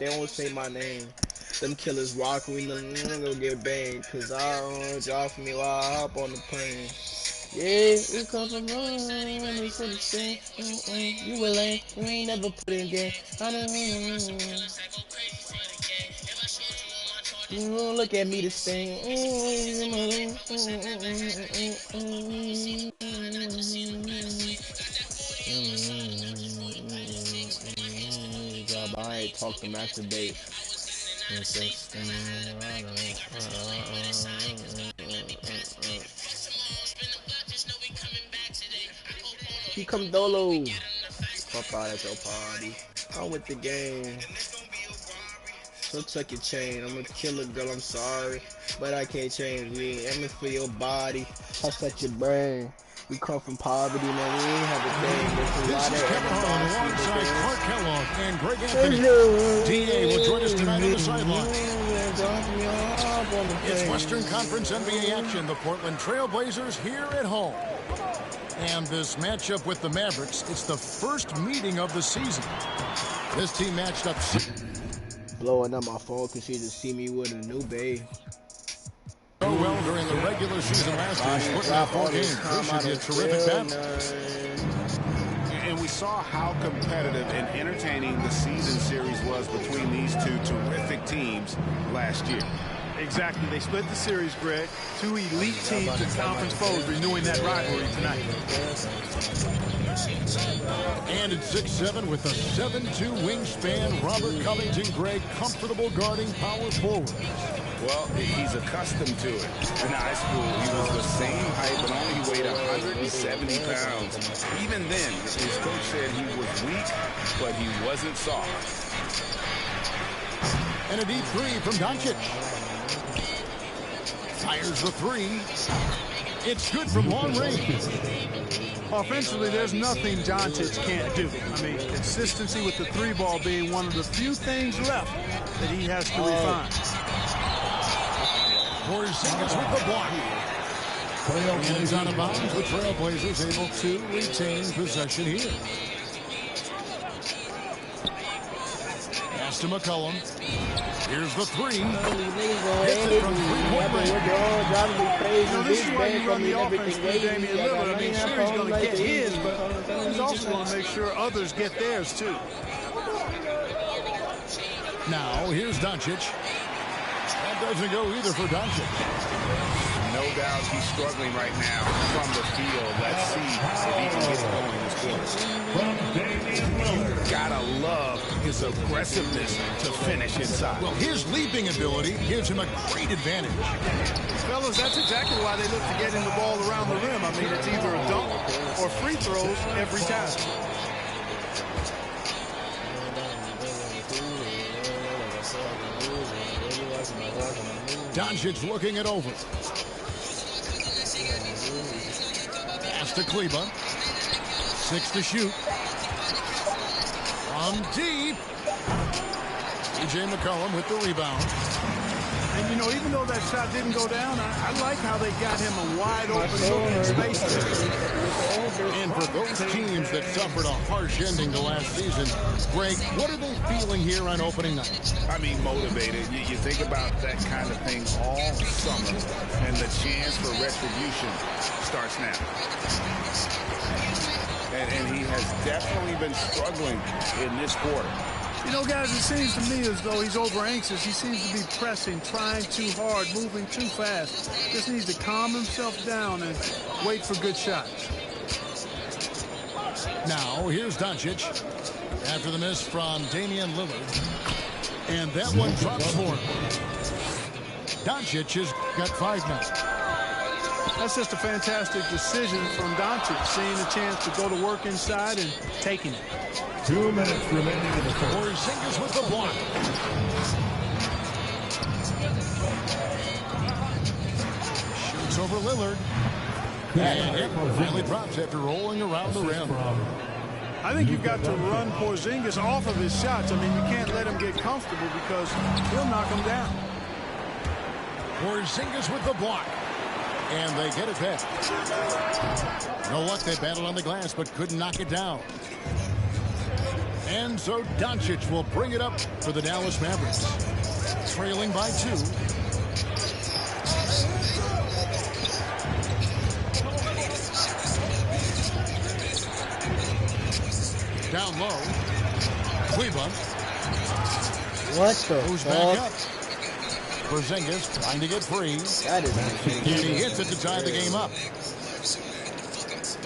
They won't say my name. Them killers rock, we gonna go get banged. Cause I don't drop for me while I hop on the plane. Yeah, we come from home, they said the same. You a lame, you ain't never put in game. I don't you don't look at me the same. I ain't talk to masturbate. He come dolo. Fuck out at your party. I'm with the game. So tuck your chain. I'm a killer girl, I'm sorry. But I can't change me. I'ma for your body. I set your brain. We come from poverty, man. We ain't have a thing. There's a lot of Kevin Harlan alongside Clark Kellogg and Greg Anthony. DA will join us tonight on the sideline. It's Western Conference NBA action. The Portland Trail Blazers here at home. And this matchup with the Mavericks, it's the first meeting of the season. This team matched up. Blowing up my phone because she just see me with a new babe. So well during the regular season last year, splitting out 4 games. This should be a terrific battle. And we saw how competitive and entertaining the season series was between these two terrific teams last year. Exactly. They split the series, Greg. 2 elite teams and conference foes renewing that rivalry tonight. And at 6'7" with a 7'2" wingspan, Robert Covington, Greg, comfortable guarding power forward. Well, he's accustomed to it. In high school, he was the same height, but only he weighed 170 pounds. Even then, his coach said he was weak, but he wasn't soft. And a deep 3 from Doncic. Fires the 3. It's good from long range. Offensively, there's nothing Doncic can't do. I mean, consistency with the 3-ball being one of the few things left that he has to refine. Porzingis with the block. And it's out of bounds with Trailblazers able to retain possession here. Pass to McCollum. Here's the 3. Hits it from 3-point range. This is why you run the offense with Damian Lillard. I mean, sure, he's going to get his, but he's also going to make sure others get theirs, too. Now, here's Doncic. That doesn't go either for Doncic. No doubt he's struggling right now from the field. Let's see if he can get going this quarter. You gotta love his aggressiveness to finish inside. Well, his leaping ability gives him a great advantage. Fellas, that's exactly why they look to get him the ball around the rim. I mean, it's either a dunk or free throws every time. Doncic looking it over. Pass to Kleba. 6 to shoot. From deep. TJ McCollum with the rebound. And, you know, even though that shot didn't go down, I like how they got him a wide open look in space. And for those teams that suffered a harsh ending to last season, Greg, what are they feeling here on opening night? I mean, motivated. You think about that kind of thing all summer, and the chance for retribution starts now. And he has definitely been struggling in this quarter. You know, guys, it seems to me as though he's over anxious. He seems to be pressing, trying too hard, moving too fast. Just needs to calm himself down and wait for good shots. Now, here's Doncic. After the miss from Damian Lillard. And that one drops for him. Doncic has got 5 now. That's just a fantastic decision from Doncic, seeing a chance to go to work inside and taking it. 2 minutes remaining in the fourth. Porzingis with the block. Shoots over Lillard. And it finally drops after rolling around the rim. I think you've got to run Porzingis off of his shots. I mean, you can't let him get comfortable because he'll knock him down. Porzingis with the block. And they get it back. No luck, they battled on the glass but couldn't knock it down. And so Doncic will bring it up for the Dallas Mavericks. Trailing by 2. Down low. Liveee. What the Goes back fuck? up. Porzingis trying to get free. That is And he hits it to tie the game up.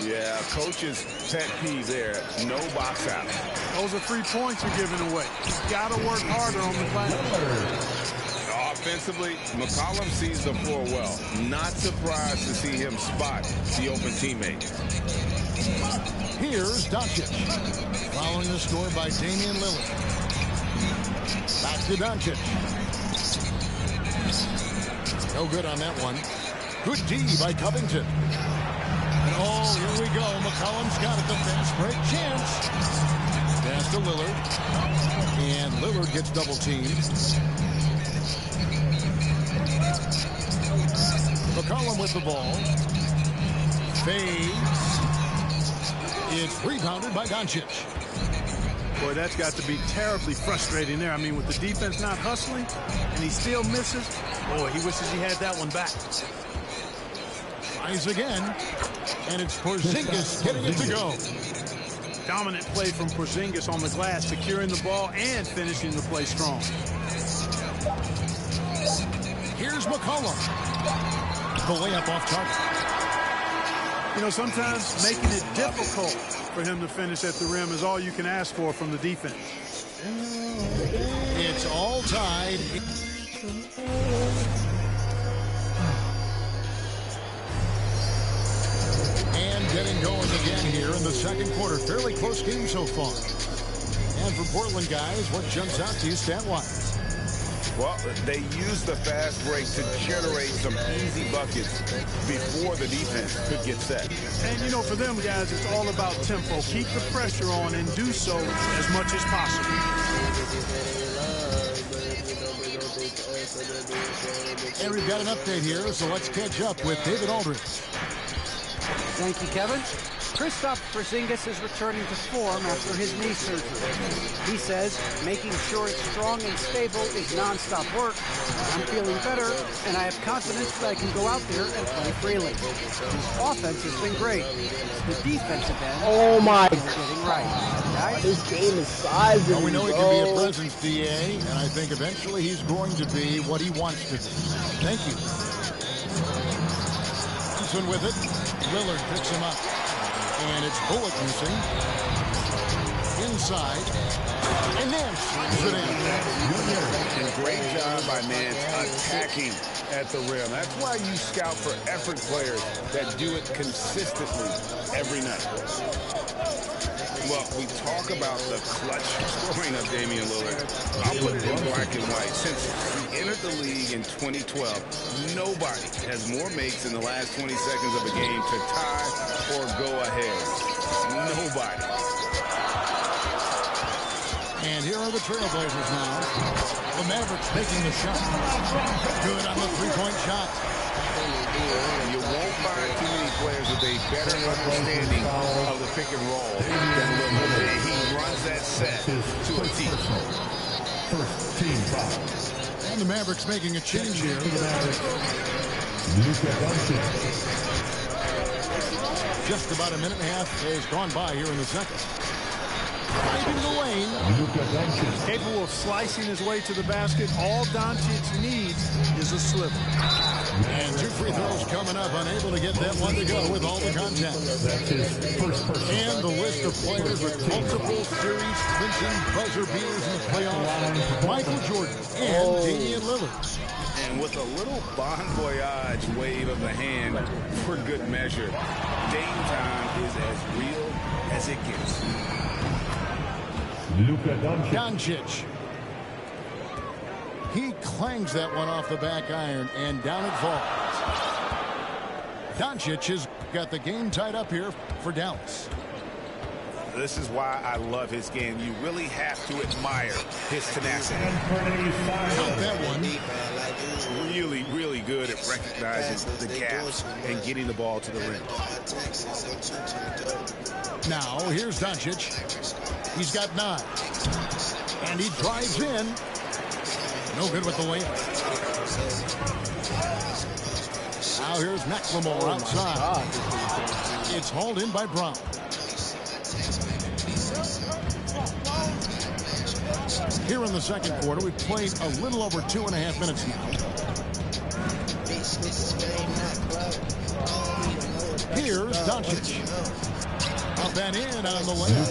Yeah, coach's pet peeve there. No box out. Those are 3 points you're giving away. He's got to work harder on the glass. Offensively, McCollum sees the floor well. Not surprised to see him spot the open teammate. Here's Doncic. Following the score by Damian Lillard. Back to Doncic. No good on that one. Good D by Covington. And oh, here we go. McCollum's got it. The fast break chance. Pass to Lillard. And Lillard gets double teamed. McCollum with the ball. Fades. It's rebounded by Doncic. Boy, that's got to be terribly frustrating there. I mean, with the defense not hustling and he still misses, boy, he wishes he had that one back. Tries again, and it's Porzingis getting it to go. Dominant play from Porzingis on the glass, securing the ball and finishing the play strong. Here's McCollum. The layup off target. You know, sometimes making it difficult for him to finish at the rim is all you can ask for from the defense. It's all tied. And getting going again here in the second quarter. Fairly close game so far. And for Portland guys, what jumps out to you stat-wise? Well, they used the fast break to generate some easy buckets before the defense could get set. And, you know, for them guys, it's all about tempo. Keep the pressure on and do so as much as possible. And we've got an update here, so let's catch up with David Aldridge. Thank you, Kevin. Kristaps Porzingis is returning to form after his knee surgery. He says making sure it's strong and stable is nonstop work. I'm feeling better, and I have confidence that I can go out there and play freely. Offense has been great. The defensive end Oh my is getting right. Guys, This game is sizing. Well, we know he can be a presence, DA, and I think eventually he's going to be what he wants to be. Thank you. Johnson with it. Lillard picks him up. And it's Bullock missing. Inside. And Nance slams it in. And great job by Nance attacking at the rim. That's why you scout for effort players that do it consistently every night. Well, we talk about the clutch scoring of Damian Lillard. I'll put it in black and white. Since he entered the league in 2012, nobody has more makes in the last 20 seconds of a game to tie or go ahead. Nobody. And here are the Trailblazers now. The Mavericks taking the shot. Good on the three-point shot. You won't find too many players with a better understanding of the pick and roll than Liveee. He runs that set to a T. First team foul. And the Mavericks making a change here. Luka Doncic. Just about a minute and a half has gone by here in the second. Driving the lane. Luka Doncic. Capable of slicing his way to the basket. All Doncic needs is a sliver. And two free throws coming up. Unable to get that one to go with all the contact. That's his first person. And the list of players with multiple series clinching buzzer beaters in the playoffs. Michael Jordan and Damian Lillard. And with a little bon voyage wave of the hand for good measure, Dame time is as real as it gets. Luka Doncic. Doncic. He clangs that one off the back iron, and down it falls. Doncic has got the game tied up here for Dallas. This is why I love his game. You really have to admire his tenacity. Count that one. Really, really good at recognizing the gaps and getting the ball to the rim. Now, here's Doncic. He's got 9. And he drives in. No good with the layup. Now here's McLemore outside. It's hauled in by Brown. Here in the second quarter, we've played a little over 2.5 minutes now. Here's Doncic. Up and in on the layup.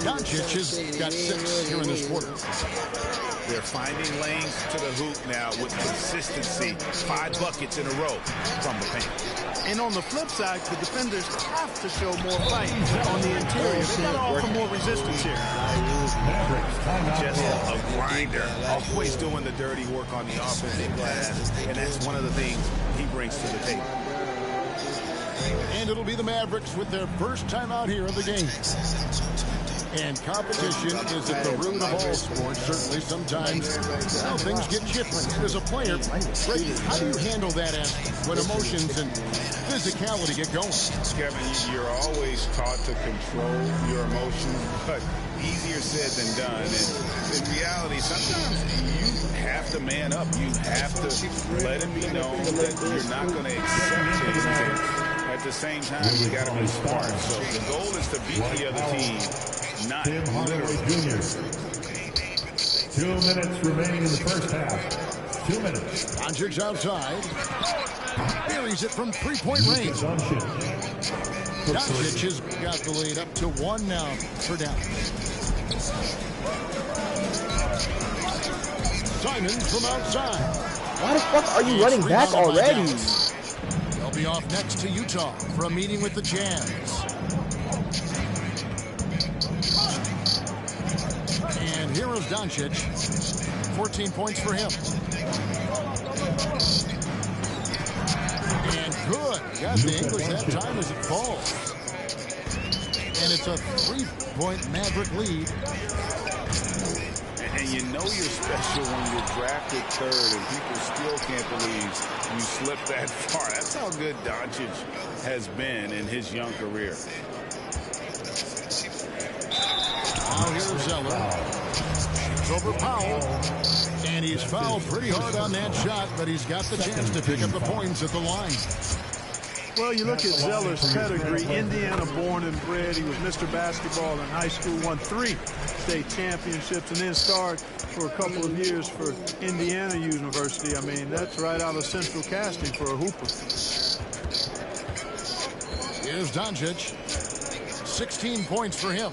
Doncic has got 6 here in this quarter. They're finding lanes to the hoop now with consistency. 5 buckets in a row from the paint. And on the flip side, the defenders have to show more fight on the interior. They got to offer more resistance here. Just a grinder. Always doing the dirty work on the offensive glass. And that's one of the things he brings to the table. And it'll be the Mavericks with their first time out here in the game. And competition is at the root of all sports. Certainly sometimes things get chippy. As a player, how do you handle that when emotions and physicality get going? Kevin, you're always taught to control your emotions, but easier said than done. And in reality, sometimes you have to man up. You have to let it be known that you're not going to accept it. At the same time, you got to be smart. So the goal is to beat the other team, not literally. Jr. 2 minutes remaining in the first half. 2 minutes. Doncic outside. Buries it from 3-point range. Doncic has got the lead up to 1 now for Dallas. Simons from outside. Why the fuck are you running back already? They'll be off next to Utah for a meeting with the Jazz. And here is Doncic. 14 points for him. And good. Got the English that time as it falls. And it's a 3-point Maverick lead. And you know you're special when you're drafted 3rd and people still can't believe you slipped that far. That's how good Doncic has been in his young career. Now here's Zeller. It's over Powell. And he's fouled pretty hard on that shot, but he's got the chance to pick up the points at the line. Well, you look at Zeller's pedigree. Indiana born and bred. He was Mr. Basketball in high school, won 3 state championships, and then starred for a couple of years for Indiana University. I mean, that's right out of central casting for a hooper. Here's Doncic. 16 points for him.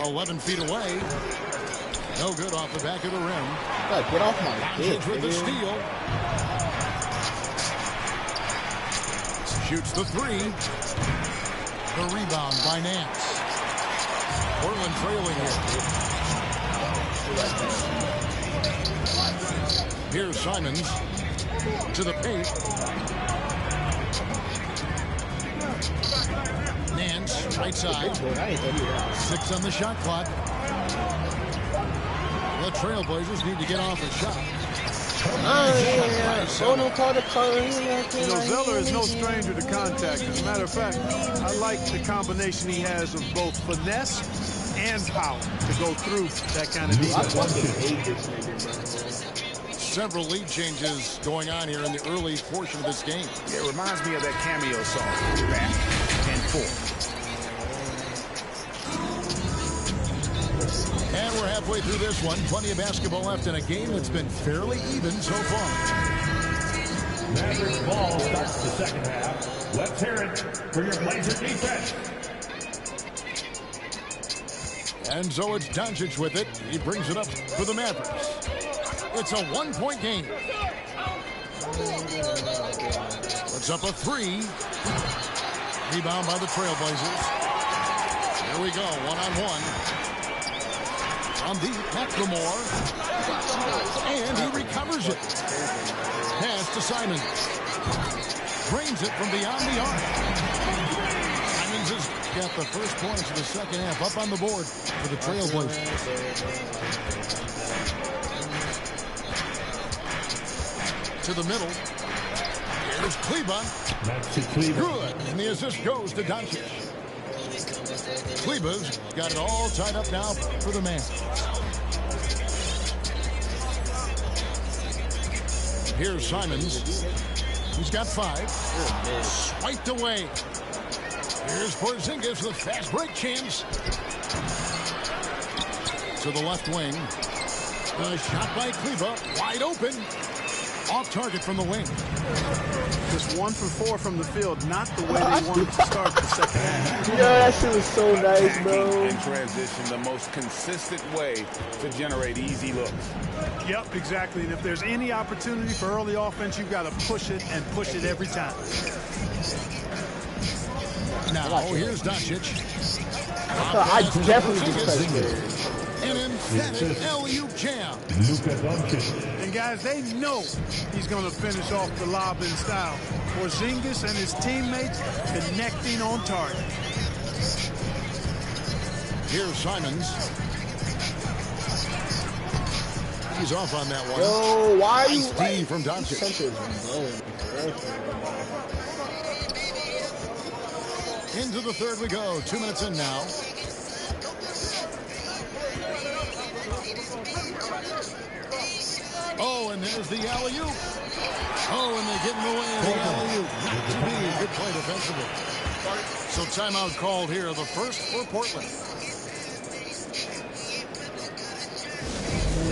11 feet away. No good off the back of the rim. Get off my dick, Doncic with the steal. Shoots the 3. The rebound by Nance. Portland trailing here. Here's Simons to the paint. Nance, right side. 6 on the shot clock. The Trailblazers need to get off a shot. Zeller is no stranger to contact. As a matter of fact, I like the combination he has of both finesse and power to go through that kind of defense. Several lead changes going on here in the early portion of this game. Yeah, it reminds me of that cameo song, Back and Forth. And we're halfway through this one. Plenty of basketball left in a game that's been fairly even so far. Mavericks ball starts the second half. Let's hear it for your Blazer defense. And so it's Doncic with it. He brings it up for the Mavericks. It's a 1-point game. Puts up a 3. Rebound by the Trailblazers. Here we go, 1-on-1. On the McLemore. And he recovers it. Pass to Simons. Drains it from beyond the arc. Simons has got the first points of the second half up on the board for the Trailblazers. To the middle. Here's Cleveland. Good. And the assist goes to Doncic. Livee's got it all tied up now for the man. Here's Simons. He's got 5. Swiped away. Here's Porzingis with a fast break chance. To the left wing. The shot by Liveee, wide open. Off target from the wing. Just 1 for 4 from the field, not the way they wanted to start the second half. Yeah, that shit was so nice, bro. In transition, the most consistent way to generate easy looks. Yep, exactly. And if there's any opportunity for early offense, you've got to push it and push it every time. Now, here's Doncic. I definitely just An emphatic alley-oop jam. And guys, they know he's going to finish off the lob in style. Porzingis and his teammates connecting on target. Here's Simons. He's off on that one. Yo, why are you nice D from Doncic. Into the third we go. 2 minutes in now. Oh, and there's the alley-oop. Oh, and they get in the way of the alley-oop. Not to be. Good play defensively. So timeout called here. The first for Portland.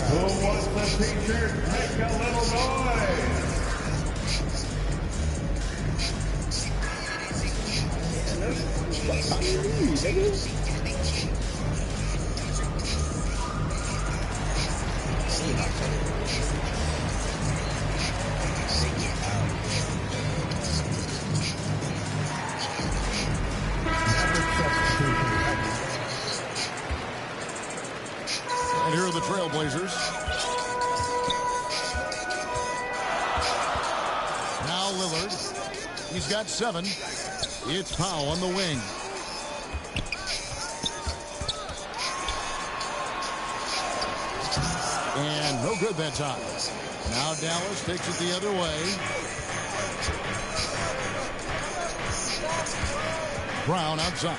Who wants the Pacers? Make a little noise. And here are the Trailblazers. Now Lillard. He's got 7. It's Powell on the wing. And no good that time. Now Dallas takes it the other way. Brown outside.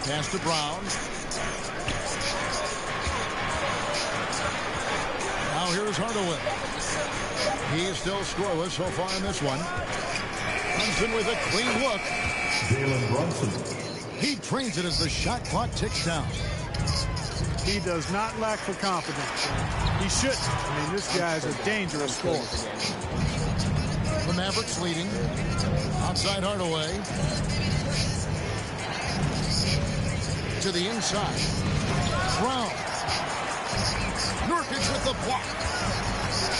Pass to Brown. Now here's Hardaway. He is still scoreless so far in this one. Brunson with a clean look. Jalen Brunson. He trains it as the shot clock ticks down. He does not lack for confidence. He shouldn't. I mean, this guy's a dangerous scorer. The Mavericks leading. Outside Hardaway. To the inside. Brown. Nurkic with the block.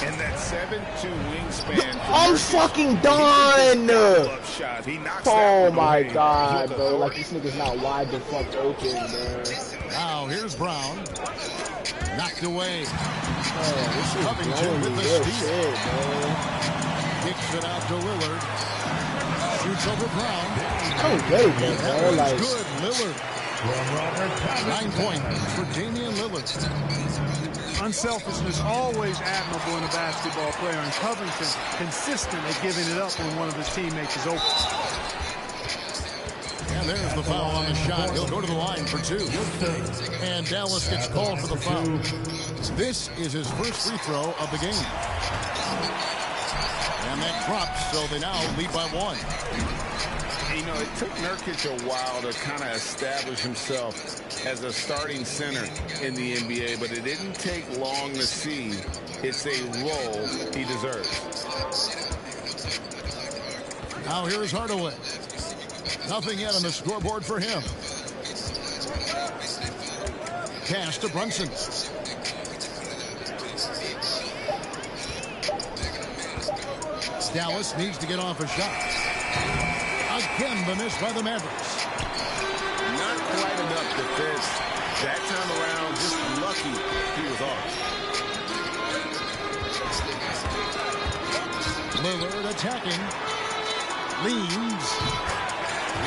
And that 7'2" wingspan. I'm fucking done. He knocks Oh that my away. god, bro. Like, this nigga's not wide the fuck open, bro. Now here's Brown. Knocked away. Oh, this is Covington with the real steal. shit, bro. Kicks it out to Lillard. Shoots over Brown. I don't get it, bro. That one's Like, good. Lillard. 9 points for Damian Lillard. Unselfishness always admirable in a basketball player, and Covington consistent at giving it up when one of his teammates is open. And there's the foul on the shot. He'll go to the line for 2. And Dallas gets called for the foul. This is his first free throw of the game. And that drops, so they now lead by 1. You know, it took Nurkic a while to kind of establish himself as a starting center in the NBA, but it didn't take long to see it's a role he deserves. Now here's Hardaway. Nothing yet on the scoreboard for him. Pass to Brunson. Dallas needs to get off a shot. Again, the miss by the Mavericks. Not quite enough defense. That time around, just lucky he was off. Lillard attacking. Leans.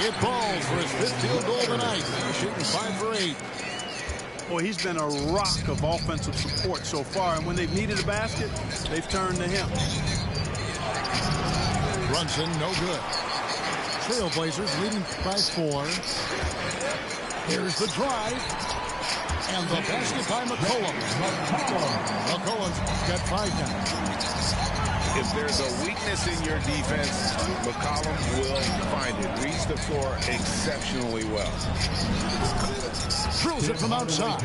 It falls for his 5th field goal tonight. Shooting 5 for 8. Boy, he's been a rock of offensive support so far, and when they've needed a basket, they've turned to him. Brunson, no good. Trailblazers leading by 4. Here's the drive. And the basket by McCollum. McCollum's got 5 now. If there's a weakness in your defense, McCollum will find it. Reads the floor exceptionally well. Drills it from outside.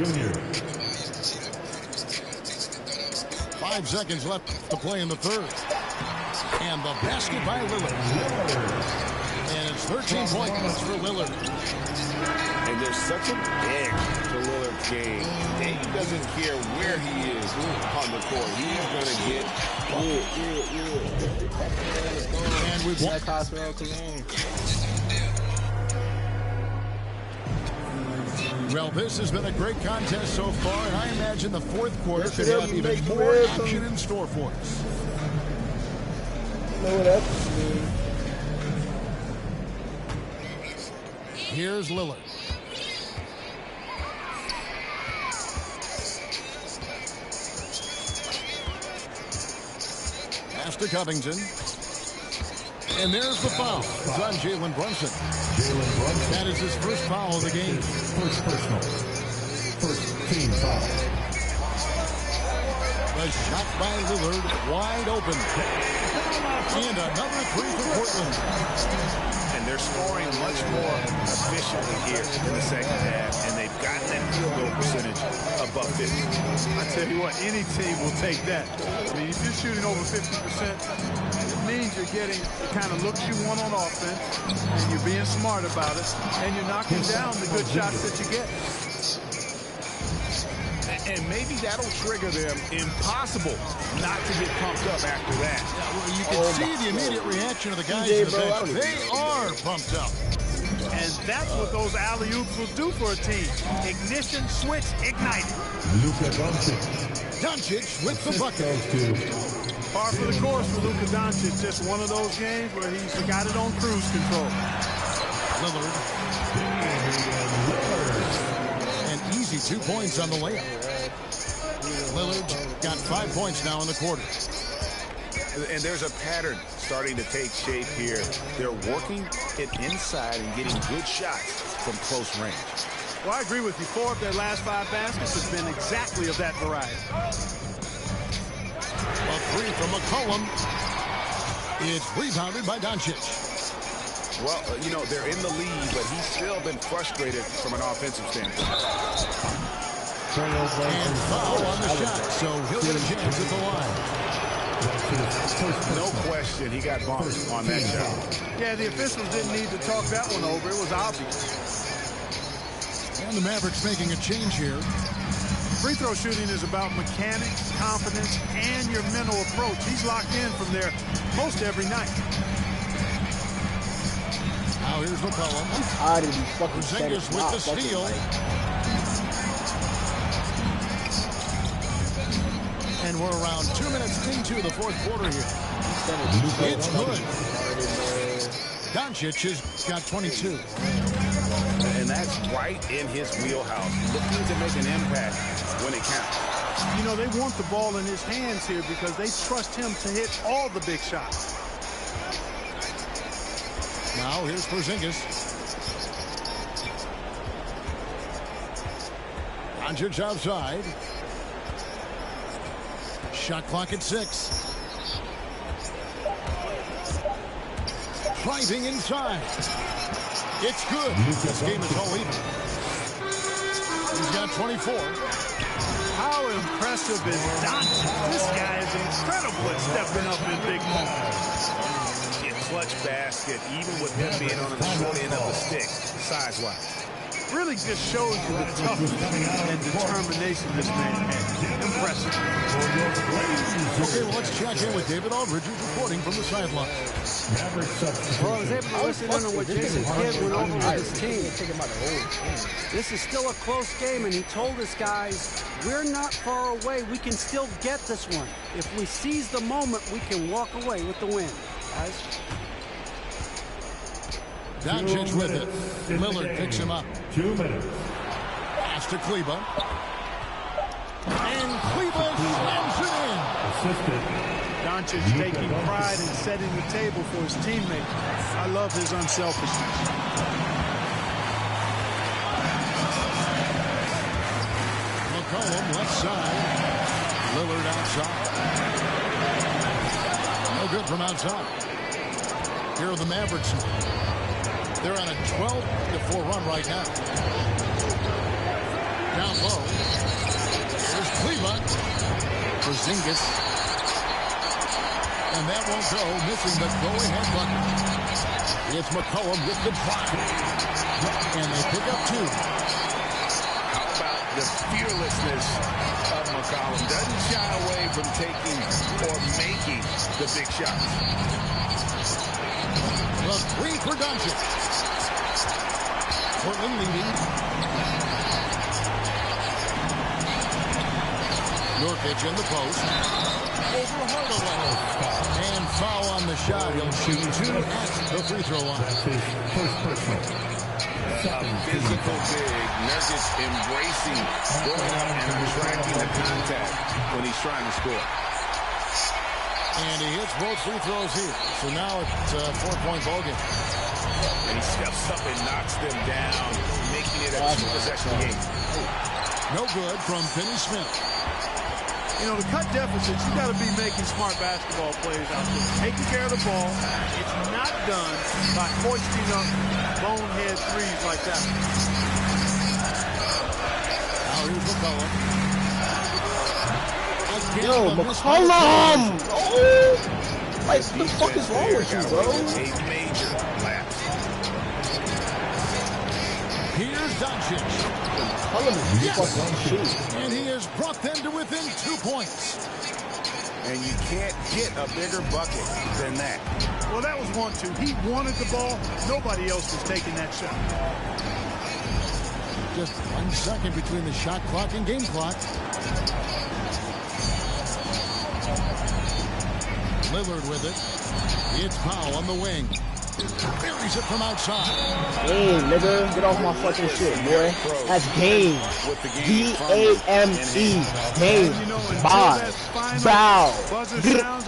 5 seconds left to play in the third. And the basket by Lillard. And it's 13 points for Lillard. And there's such an edge to Lillard's game. And he doesn't care where he is on the court. He's going to get And we've won. Well, this has been a great contest so far, and I imagine the fourth quarter could have even more action in store for us. You know what that means. Here's Lillard. Pass to Covington. And there's the foul. It's on Jalen Brunson. That is his first foul of the game. First personal. First team foul. The shot by Lillard, wide open. And another 3 for Portland. And they're scoring much more efficiently here in the second half, and they've gotten that field goal percentage above 50. I tell you what, any team will take that. I mean, if you're shooting over 50%, it means you're getting the kind of looks you want on offense, and you're being smart about it, and you're knocking down the good shots that you get. And maybe that'll trigger them. Impossible not to get pumped up after that. Yeah, well, you can see the immediate reaction of the guys in the bench. They are pumped up. And that's what those alley-oops will do for a team. Ignition, switch, ignited. Luka Doncic. Doncic with the bucket. Par for the course for Luka Doncic. Just one of those games where he's got it on cruise control. Lillard. An easy 2 points on the layup. Lillard's got 5 points now in the quarter. And there's a pattern starting to take shape here. They're working it inside and getting good shots from close range. Well, I agree with you. 4 of their last 5 baskets have been exactly of that variety. A 3 from McCollum. It's rebounded by Doncic. Well, you know, they're in the lead, but he's still been frustrated from an offensive standpoint. And foul on the shot, so he'll get a chance at the line. No question, he got bumped on that shot. Yeah, the officials didn't need to talk that one over. It was obvious. And the Mavericks making a change here. Free throw shooting is about mechanics, confidence, and your mental approach. He's locked in from there most every night. Now here's McCollum. I'm tired of these fucking Porzingis with the steal. And we're around 2 minutes into the fourth quarter here. It's good. Doncic has got 22. And that's right in his wheelhouse. Looking to make an impact when it counts. You know, they want the ball in his hands here because they trust him to hit all the big shots. Now here's Porzingis. Doncic outside. Shot clock at 6. Driving inside. It's good. This game is all even. He's got 24. How impressive is Doncic? This guy is incredible at stepping up in big moments. Clutch basket, even with him being on the short end of the stick, size-wise. Really just shows you the toughness and determination this man has. Impressive. Okay, well, let's check in with David Aldridge, who's reporting from the sideline. Well, I was able to listen in on what Jason Kidd went over with his team. This is still a close game, and he told his guys, we're not far away. We can still get this one. If we seize the moment, we can walk away with the win. Guys. Doncic with it. Lillard picks him up. 2 minutes. Pass to Kleber. And Kleber slams it in. Assisted Doncic taking pride in setting the table for his teammates. I love his unselfishness. McCollum left side. Lillard outside. No good from outside. Here are the Mavericks. They're on a 12-4 run right now. Down low. Here's Cleveland. For Zingis. And that won't go. Missing the go-ahead bucket. It's McCollum with the block. And they pick up 2. How about the fearlessness of McCollum? Doesn't shy away from taking or making the big shots. The 3 for Doncic. Portland leading. Nurkic in the post. Over Hardaway. And foul on the shot. He'll shoot 2 at the free throw line. That's his first personal. Physical big. Nurkic embracing going up and attracting the contact when he's trying to score. And he hits both free throws here. So now it's a 4-point ball game. And he steps up and knocks them down, making it a 2-possession game. No good from Finney Smith. You know, to cut deficits, you got to be making smart basketball plays out there. Taking care of the ball. It's not done by hoisting up bonehead threes like that. Now here's McCollum. Yo, McCollum! Oh! Like, what the fuck is wrong with you, bro? A major lapse. Here's Doncic. McCollum is fucking shit. And he has brought them to within 2 points. And you can't get a bigger bucket than that. Well, that was 1-2. He wanted the ball. Nobody else was taking that shot. Just 1 second between the shot clock and game clock. Lillard with it. It's Powell on the wing. Buries it from outside. Game, nigga. Get off my fucking shit, boy. That's game. G-A-M-E. Game. Bye. Bow.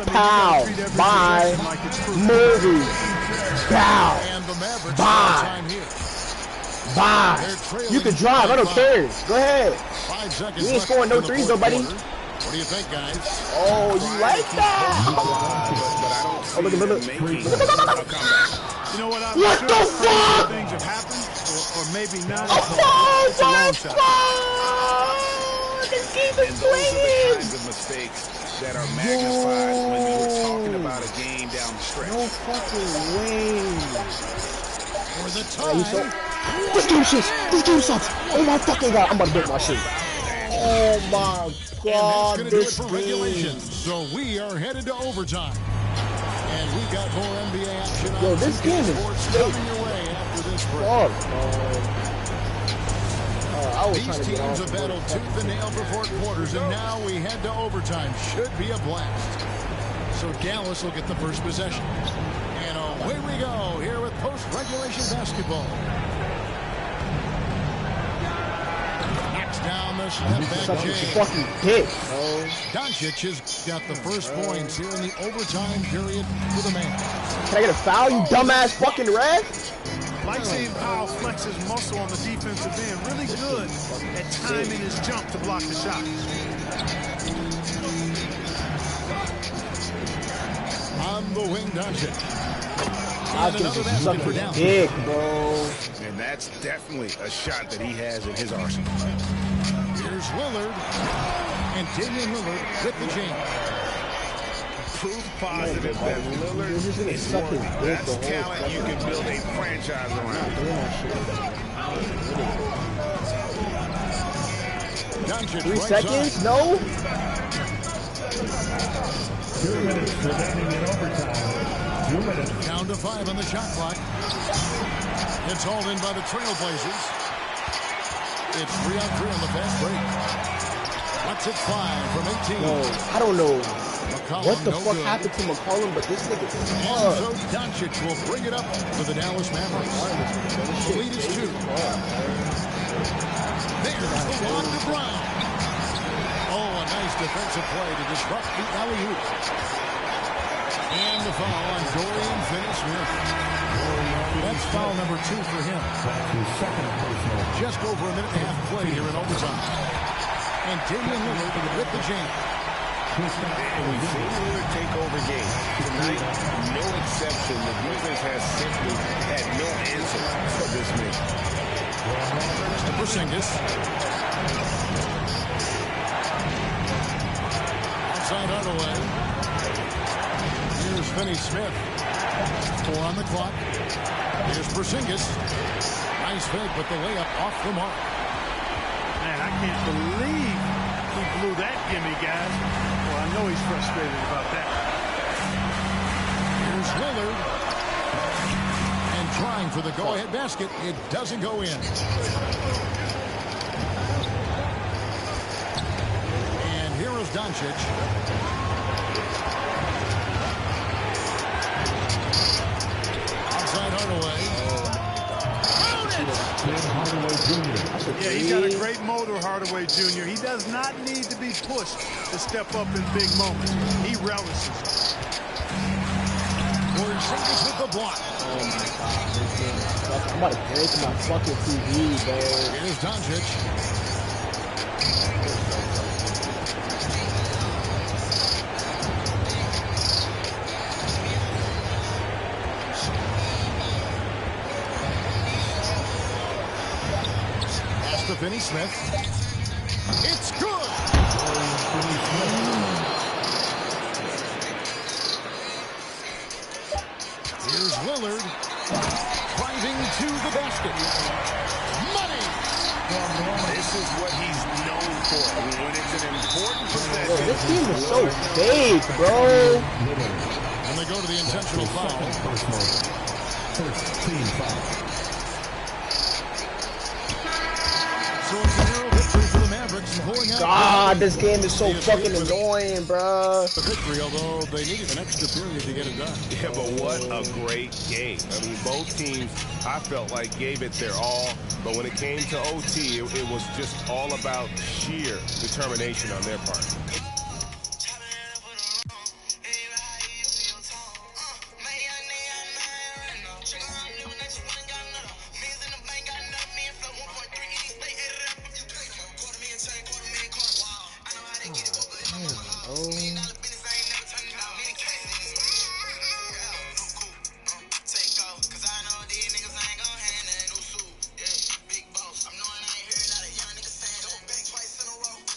Pow. Bye. Movie. Bow. And the Mavericks Bye. Bye. You can drive. I don't care. Go ahead. 5 seconds. You ain't scoring no threes, though, buddy. What do you think, guys? Oh, you like that? Oh, look at You know what? What the fuck? Things have happened, or maybe not. Oh, It's a long shot. This game And is those are the playing. kinds of mistakes that are magnified when you were talking about a game down the stretch. No fucking way. For the This game sucks. This game sucks. Oh my fucking god. I'm about to break my shit. Oh my god. And that's going to do it for regulation. So we are headed to overtime. And we got more NBA action. Yo, this game is coming your way after this break. Fuck, These teams have battled tooth and nail for 4 quarters, and now we head to overtime. Should be a blast. So Dallas will get the first possession. And away we go here with post-regulation basketball. Knocks down the step-back fucking dick, Doncic has got the first points here in the overtime period for the man. Can I get a foul, you dumbass fucking ref? Like seeing Powell flex his muscle on the defensive end. Really good at timing his jump to block the shot. On the wing, Doncic. I was gonna just suck his dick, bro. And that's definitely a shot that he has in his arsenal. Here's Lillard. And Damian Lillard with the jam. Proof positive that Lillard is worth. That's talent you can build a franchise around. Doncic 3 right seconds? side. No? 2 minutes remaining in overtime. 2 minutes. Down to 5 on the shot clock. It's hauled in by the Trailblazers. It's 3-on-3 on the fast break. What's it 5 from 18? No, I don't know McCollum, what the no fuck good. happened to McCollum, but this nigga is And hard. so Doncic will bring it up for the Dallas Mavericks. The lead is 2. There's the lob to Brown. Oh, a nice defensive play to disrupt the alley-oop. And the foul on Dorian Finney-Smith. That's foul number 2 for him. Just over a minute and a half played here in overtime. And Damian Lillard with the jam. And we've seen Lillard take over games. Tonight, no exception. The defense has simply had no answer for this man. To Porzingis. Outside Hardaway. Here's Finney-Smith. 4 on the clock. Here's Porzingis. Nice fake, but the layup off the mark. Man, I can't believe he blew that gimme, guys. Well, I know he's frustrated about that. Here's Lillard. And trying for the go-ahead basket. It doesn't go in. And here is Doncic. Outside Hardaway. Yeah, he's got a great motor, Hardaway Jr. He does not need to be pushed to step up in big moments. He relishes. Porzingis with the block. Oh my God, this game is fucking. I'm about to break my fucking TV, bro. Here's Doncic. Pass to Finney-Smith. It's good. Here's Lillard. Driving to the basket. Money. This is what he's known for. When it's an important Bro, possession. this team is so fake, bro. And they go to the intentional foul. So it's a narrow victory for the Mavericks, pulling out. God, this game is so fucking annoying, bro. The victory, although they needed an extra period to get it done. Yeah, but what a great game. I mean, both teams, I felt like, gave it their all. But when it came to OT, it was just all about sheer determination on their part.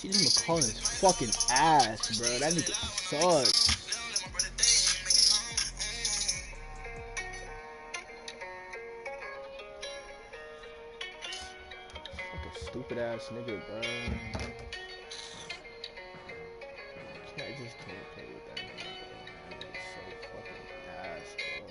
CJ McCollum is fucking ass, bro. That nigga sucks. Fucking stupid ass nigga, bro. I just can't play with that nigga, bro. That nigga is so fucking ass, bro.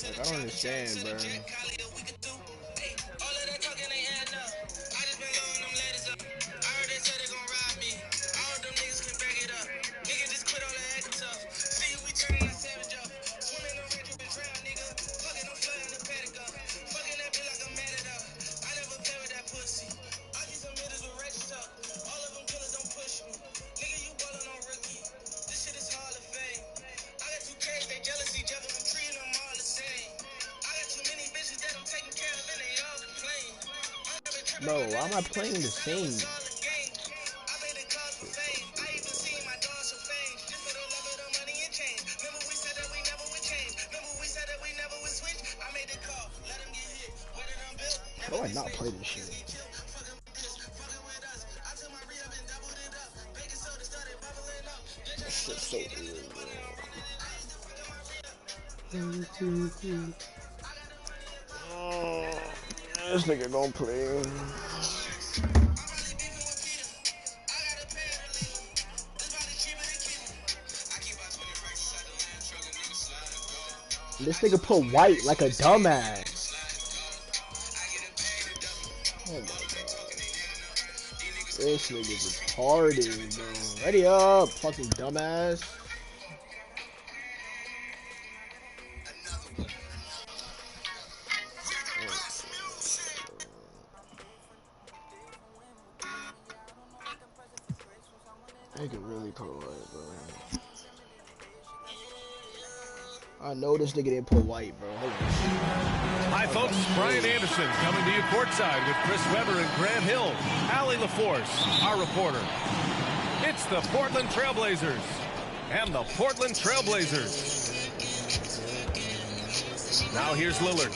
Like, I don't understand, bro. Bro, why am I playing the same? How do I not play this shit? This shit's so weird, bro. Oh, this nigga gonna play. This nigga put white like a dumbass. Oh my god. This nigga's retarded, bro. Ready up, fucking dumbass. I can really put white, bro. I know this nigga didn't put white, bro. Hi, folks. Brian Anderson coming to you courtside with Chris Webber and Grant Hill. Allie LaForce, our reporter. It's the Portland Trailblazers and the Portland Trailblazers. Now here's Lillard.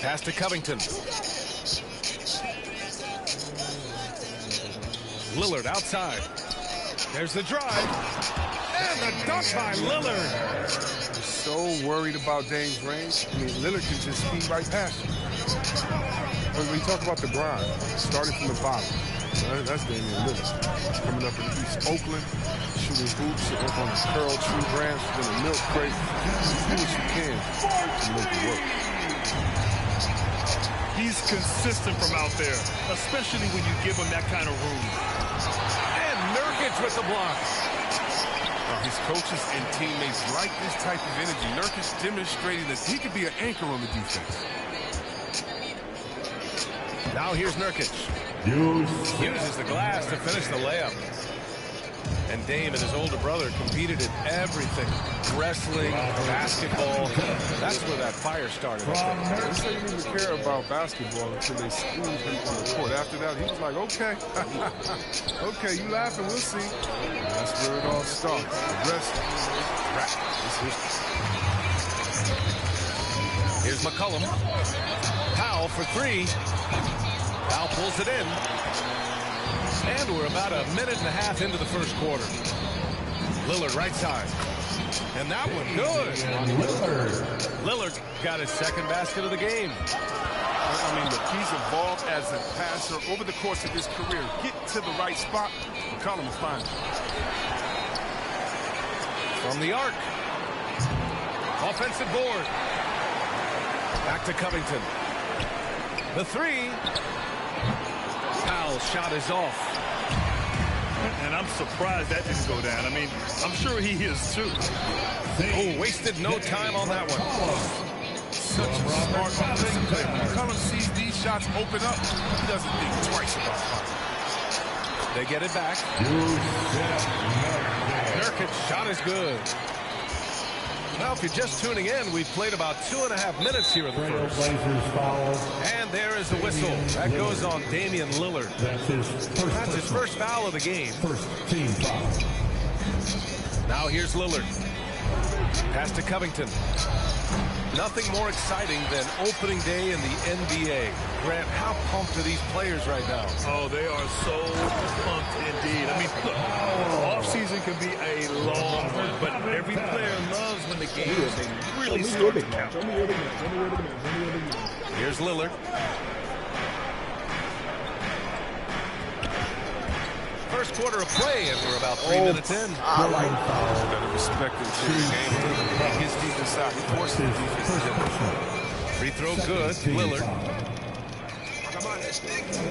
Pass to Covington. Lillard outside. There's the drive. And the dunk by Lillard. So worried about Dame's range. I mean, Lillard can just speed right past him. When we talk about the grind, starting from the bottom, that's Damian Lillard. Coming up in East Oakland, shooting hoops up on the curled tree branch, in a milk crate. Do what you can to make it work. He's consistent from out there, especially when you give him that kind of room. And Nurkic with the block. His coaches and teammates like this type of energy. Nurkic demonstrating that he could be an anchor on the defense. Now here's Nurkic. Uses the glass to finish the layup. And Dame and his older brother competed in everything. Wrestling, basketball. That's where that fire started. They say he didn't care about basketball until they squeezed him on the court. After that, he was like, okay. Okay, you laughing, we'll see. And that's where it all starts. The rest is history. Here's McCollum. Powell for three. Powell pulls it in. And we're about a minute and a half into the first quarter. Lillard right side. And that one good. Lillard got his second basket of the game. I mean, look, he's evolved as a passer over the course of his career. Get to the right spot, McCollum will find it. From the arc. Offensive board. Back to Covington. The three. Powell's shot is off. And I'm surprised that didn't go down. I mean, I'm sure he is too. Oh, wasted no time on that one. Such a smart offensive player. When McCollum sees these shots open up, he doesn't think twice about firing. They get it back. Nurkic shot is good. Well, if you're just tuning in, we've played about 2.5 minutes here in the first. And there is the whistle. That goes on Damian Lillard. That's his first foul of the game. First team foul. Now here's Lillard. Pass to Covington. Nothing more exciting than opening day in the NBA. Grant, how pumped are these players right now? Oh, they are so pumped indeed. I mean, look, offseason can be a long one, but every player loves when the game is really starting to count. Here's Lillard. First quarter of play, and we're about 3 minutes in. Better respected to the game. He gets deep inside. He forces the defense. Free throw good. Lillard.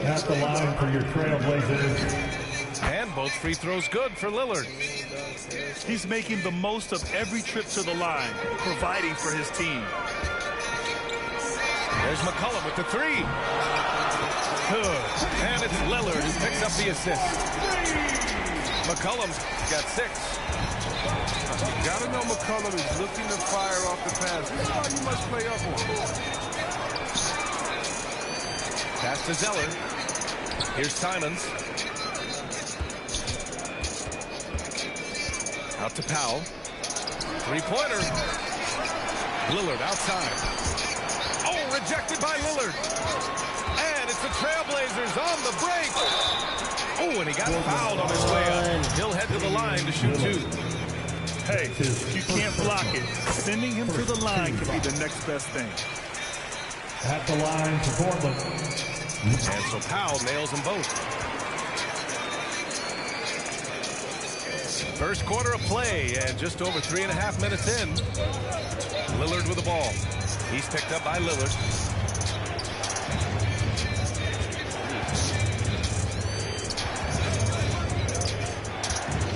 At the line for your Trailblazers. And both free throws good for Lillard. He's making the most of every trip to the line, providing for his team. There's McCollum with the three. Good. And it's Lillard who picks up the assist. McCollum's got 6. You gotta know McCollum is looking to fire off the pass. This is why you must play up on him. Pass to Zeller. Here's Simons. Out to Powell. Three-pointer. Lillard outside. Oh, rejected by Lillard. And it's the Trailblazers on the break. Oh, and he got fouled on his way up. He'll head to the line to shoot 2. Hey, you can't block it. Sending him to the line can be the next best thing. At the line for Portland. And so Powell nails them both. First quarter of play, and just over 3.5 minutes in. Lillard with the ball. He's picked up by Lillard.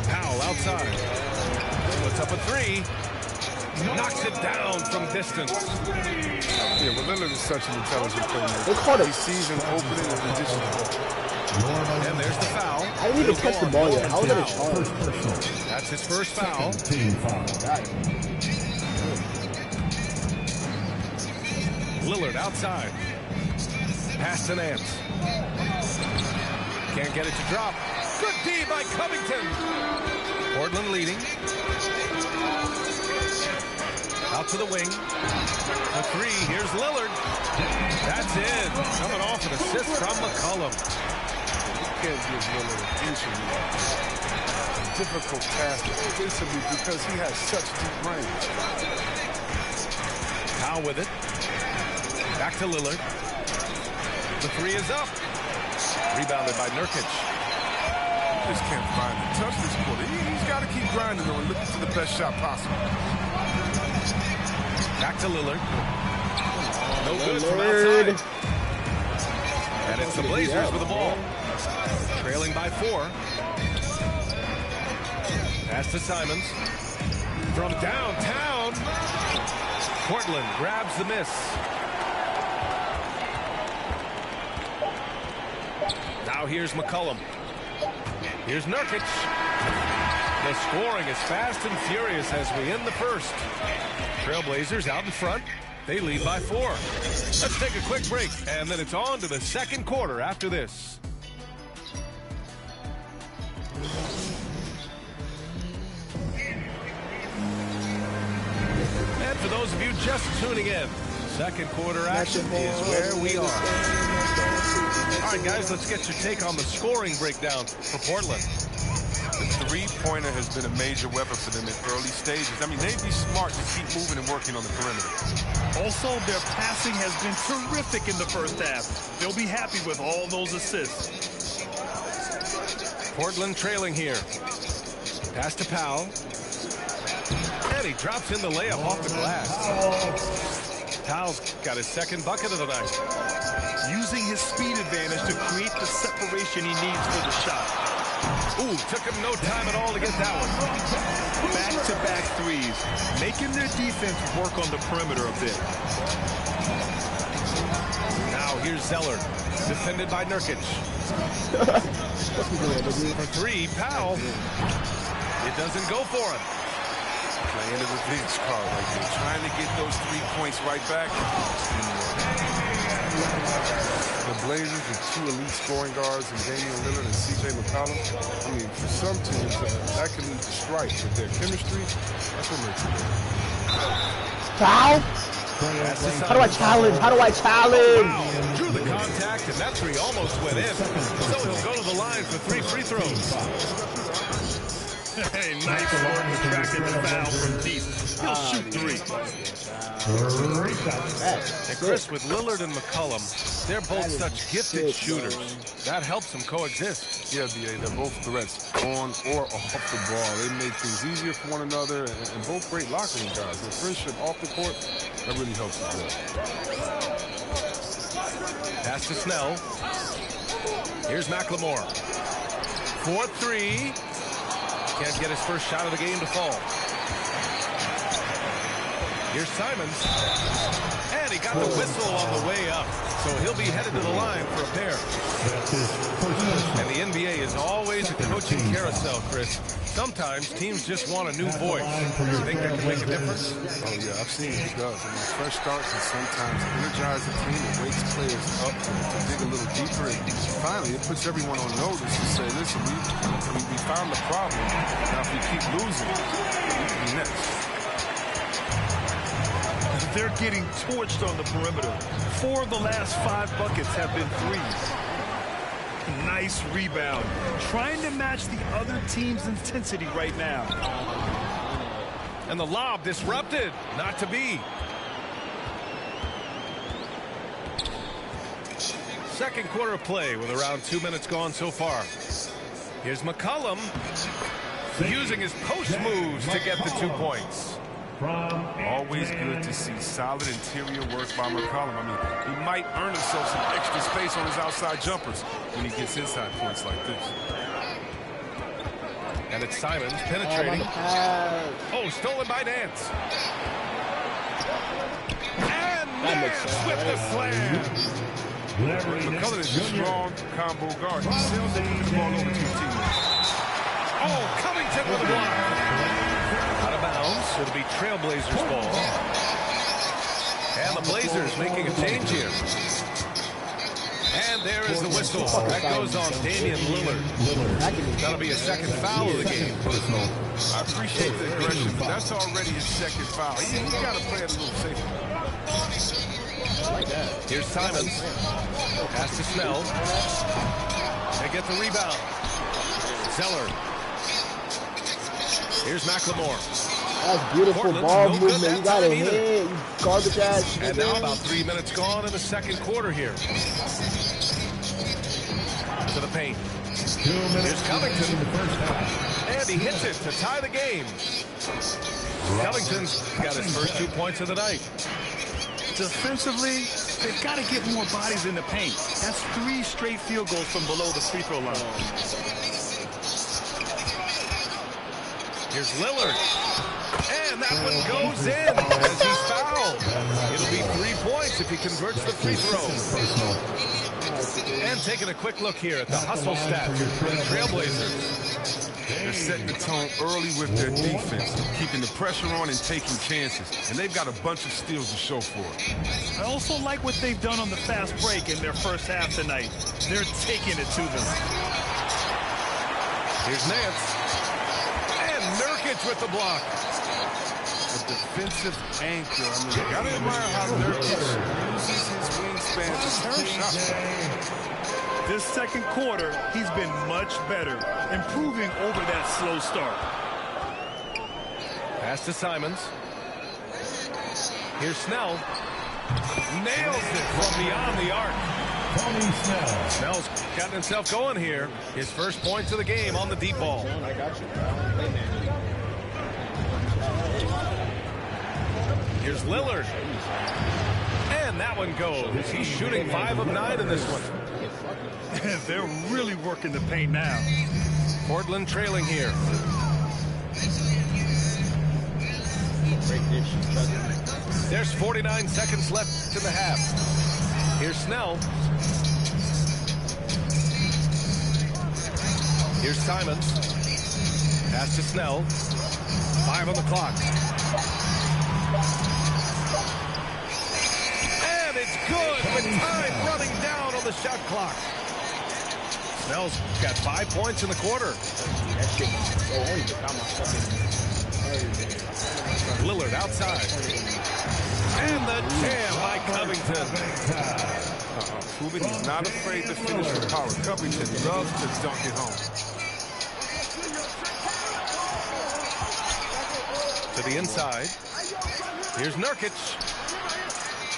Powell outside. Puts up a 3. Knocks it down from distance. Yeah, but Lillard is such an intelligent player. He sees an opening and dishes the ball. And there's the foul. I didn't even touch the ball yet. How was that a charge? That's his first foul. Lillard outside. Pass to Nance. Can't get it to drop. Good D by Covington. Portland leading. Out to the wing. A 3. Here's Lillard. That's it. Coming off an assist from McCollum. Can't give Lillard an inch of it. Difficult pass defensively because he has such deep range. Powell with it. Back to Lillard. The 3 is up. Rebounded by Nurkic. He just can't find the touch this quarter. He's got to keep grinding on and looking for the best shot possible. Back to Lillard. No good from outside. And it's the Blazers with the ball. Trailing by 4. Pass to Simons. From downtown. Portland grabs the miss. Now here's McCollum. Here's Nurkic. The scoring is fast and furious as we end the first. Trailblazers out in front. They lead by 4. Let's take a quick break, and then it's on to the second quarter after this. And for those of you just tuning in, second quarter action is where we are. All right, guys, let's get your take on the scoring breakdown for Portland. The three-pointer has been a major weapon for them in early stages. I mean, they'd be smart to keep moving and working on the perimeter. Also, their passing has been terrific in the first half. They'll be happy with all those assists. Portland trailing here. Pass to Powell. And he drops in the layup off the glass. Powell's got his second bucket of the night. Using his speed advantage to create the separation he needs for the shot. Ooh, took him no time at all to get that one. Back-to-back threes, making their defense work on the perimeter a bit. Now here's Zeller, defended by Nurkic. For 3, Powell. It doesn't go for him. Playing to the bench card right there. Trying to get those 3 points right back. The Blazers with 2 elite scoring guards in Damian Lillard and C.J. McCollum. I mean, for some teams, that can lead to strife. But their chemistry, that's what makes it good. Foul? How do I challenge? How do I challenge? Wow. Drew the contact, and that 3 almost went in. So he'll go to the line for 3 free throws. Hey, nice work attracting the foul from deep. He'll shoot three. And Chris, with Lillard and McCollum, they're both such gifted shooters. That helps them coexist. Yeah, BA, they're both threats on or off the ball. They make things easier for one another, and both great locker room guys. Their friendship off the court, that really helps as well. Pass to Snell. Here's McLemore. 4-3. Can't get his first shot of the game to fall. Here's Simons. And he got the whistle on the way up. So he'll be headed to the line for a pair. And the NBA is always a coaching carousel, Chris. Sometimes teams just want a new voice. You think that can make a difference? Oh, yeah, I've seen it does. I mean, fresh starts and sometimes energize the team and wakes players up to dig a little deeper. And finally, it puts everyone on notice and say, listen, we found the problem. Now, if we keep losing, we can be next. They're getting torched on the perimeter. 4 of the last 5 buckets have been threes. Nice rebound. Trying to match the other team's intensity right now. And the lob disrupted. Not to be. Second quarter of play with around 2 minutes gone so far. Here's McCollum using his post moves to get the 2 points. Always good to see solid interior work by McCollum. I mean, he might earn himself some extra space on his outside jumpers when he gets inside points like this. And it's Simons penetrating. Oh, stolen by Nance. And Nance with the slam. McCollum is a strong combo guard. He sells it the ball over to his teammates. Oh, Covington with a block. Out of bounds. It'll be Trailblazers ball. And the Blazers making a change here. And there is the whistle. That goes on Damian Lillard. That'll be a second foul of the game. I appreciate the aggression, but that's already his second foul. You got to play it a little safer. Here's Simons. Pass to Snell. They get the rebound. Zeller. Here's McLemore. That's beautiful Portland's ball no movement. good You got that it time hit. You garbage ass. And now about 3 minutes gone in the second quarter here. To the paint. Here's Covington. And he hits it to tie the game. Covington's got his first 2 points of the night. Defensively, they've got to get more bodies in the paint. That's 3 straight field goals from below the free throw line. Here's Lillard. And that one goes in as he's fouled. It'll be 3 points if he converts the free throw. And taking a quick look here at the hustle stats for the Trailblazers. They're setting the tone early with their defense, keeping the pressure on and taking chances. And they've got a bunch of steals to show for it. I also like what they've done on the fast break in their first half tonight. They're taking it to them. Here's Nance. And Nurkic with the block. A defensive anchor. I mean, you gotta admire how Nurkic uses his wingspan to turn shots. This second quarter, he's been much better, improving over that slow start. Pass to Simons. Here's Snell. Nails it from beyond the arc. Snell's gotten himself going here. His first points of the game on the deep ball. I got you. Here's Lillard. And that one goes. He's shooting 5 of 9 in this one. They're really working the paint now. Portland trailing here. There's 49 seconds left in the half. Here's Snell. Here's Simons. Pass to Snell. 5 on the clock. And it's good with time running down on the shot clock. Snell's got 5 points in the quarter. Lillard outside. And the jam by Covington. Proving he's not afraid to finish with power. Covington loves to dunk it home. To the inside. Here's Nurkic.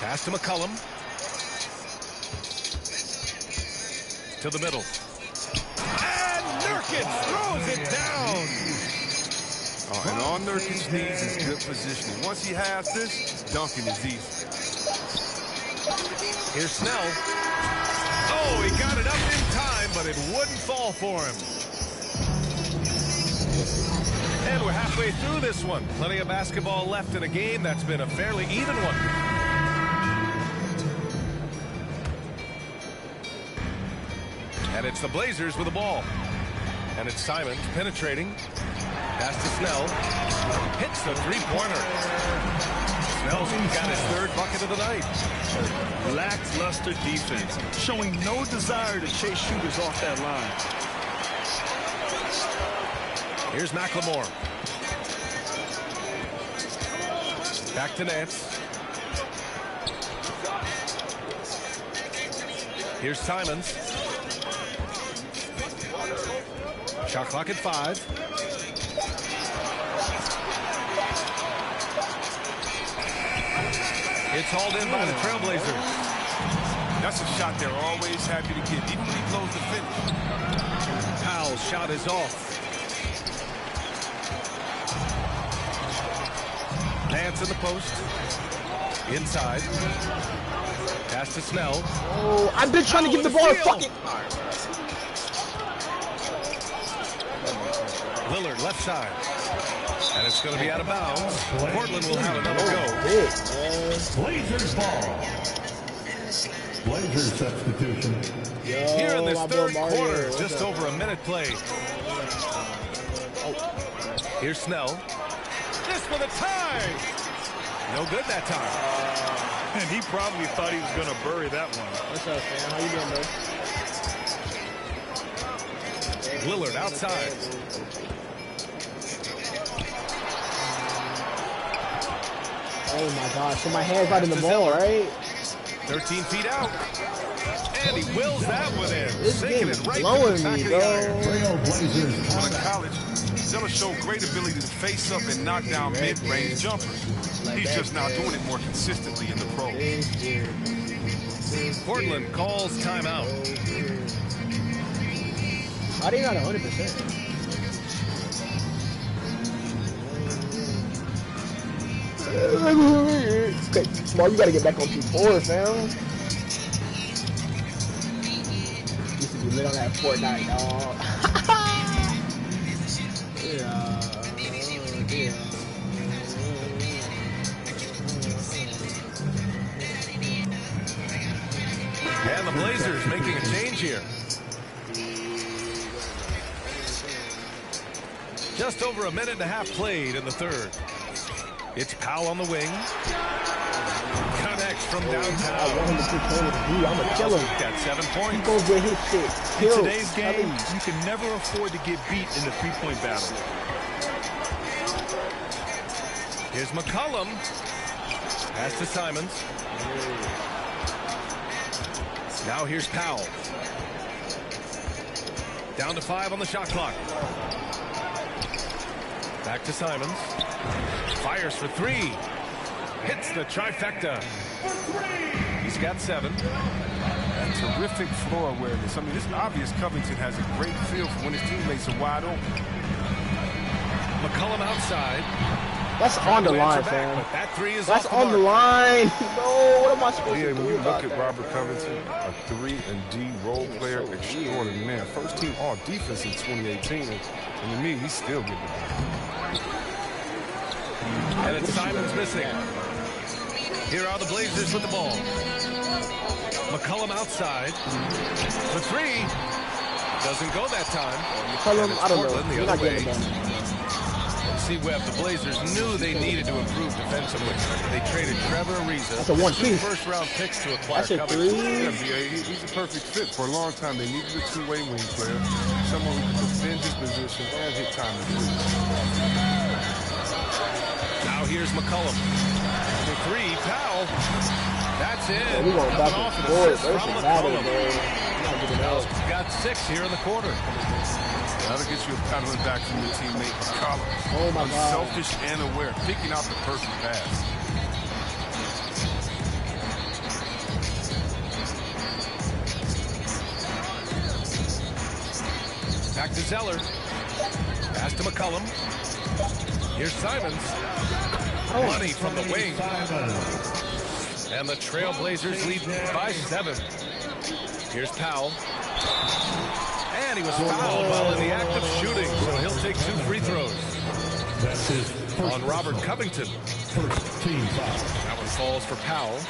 Pass to McCollum. To the middle. And Nurkic throws it down. And all Nurkic needs is good positioning. Once he has this, dunking is easy. Here's Snell. Oh, he got it up in time, but it wouldn't fall for him. And we're halfway through this one. Plenty of basketball left in a game that's been a fairly even one. And it's the Blazers with the ball. And it's Simons penetrating. Pass to Snell. Hits the three-pointer. Snell's got his third bucket of the night. Lackluster defense, showing no desire to chase shooters off that line. Here's McLemore. Back to Nance. Here's Simons. Shot clock at 5. It's hauled in by the Trailblazers. That's a shot they're always happy to get, even when he blows the finish. Powell's shot is off. Nance in the post. Inside. Pass to Snell. Oh, I've been trying to give the ball a fucking... Lillard left side. And it's going to be out of bounds. Portland will have another go. Blazers ball. Blazers substitution. Here in this third quarter, just over a minute played. Here's Snell. This for the tie. No good that time. And he probably thought he was going to bury that one. What's up, fam? How you doing, bro? Lillard outside. Oh my gosh, so my hand's not in the ball, right? 13 feet out. And he wills that one in. This Sinking game it right blowing to the back me, of bro. the iron. Well, in college, Zeller showed great ability to face up and knock down mid-range jumpers. He's just now doing it more consistently in the pros. Portland calls timeout. How are they not 100%? Okay, Smart, you gotta get back on P4, fam. Used to be lit on that Fortnite, dog. And the Blazers making a change here. Just over a minute and a half played in the third. It's Powell on the wing. Connects from downtown. I want him to keep playing with D. I'm gonna kill him. Got 7 points. He gonna get his shit In killed. today's game, you can never afford to get beat in the three-point battle. Here's McCollum. Pass to Simons. Now here's Powell. Down to 5 on the shot clock. Back to Simons. Fires for 3. Hits the trifecta. He's got 7. And terrific floor awareness. I mean, it's obvious Covington has a great feel for when his teammates are wide open. McCollum outside. That's on the line, fam. But that 3 is That's off the on the mark. line. No, what am I supposed Yeah, to when do you about look at that? Robert Covington, a 3 and D role player extraordinary. Man, first team all defense in 2018. And to me, he's still getting it. And it's Simons missing. Here are the Blazers with the ball. McCollum outside. For 3. Doesn't go that time. McCollum, I don't know. Portland the You're other not way. getting it done. See, Webb, the Blazers knew they needed to improve defensively. They traded Trevor Ariza. That's a 1-2. First-round picks to acquire That's a Covington. 3. Yeah, he's a perfect fit. For a long time, they needed a two-way wing player. Someone who could defend his position and hit time to shoot. Now here's McCollum. For 3, Powell. That's in. Yeah, we going back Coming and off an forth. assist There's from some battle, McCollum. bro. I'm not giving Powell's up. got 6 here in the quarter. That'll get you a pat on the back from your teammate. McCollum. Oh my God. Unselfish and aware, picking out the perfect pass. Back to Zeller. Pass to McCollum. Here's Simons. Money from the wing. And the Trailblazers lead by 7. Here's Powell. And he was fouled while in the act of shooting, so he'll take 2 free throws. That's his first On Robert Covington. First team foul. That one falls for Powell.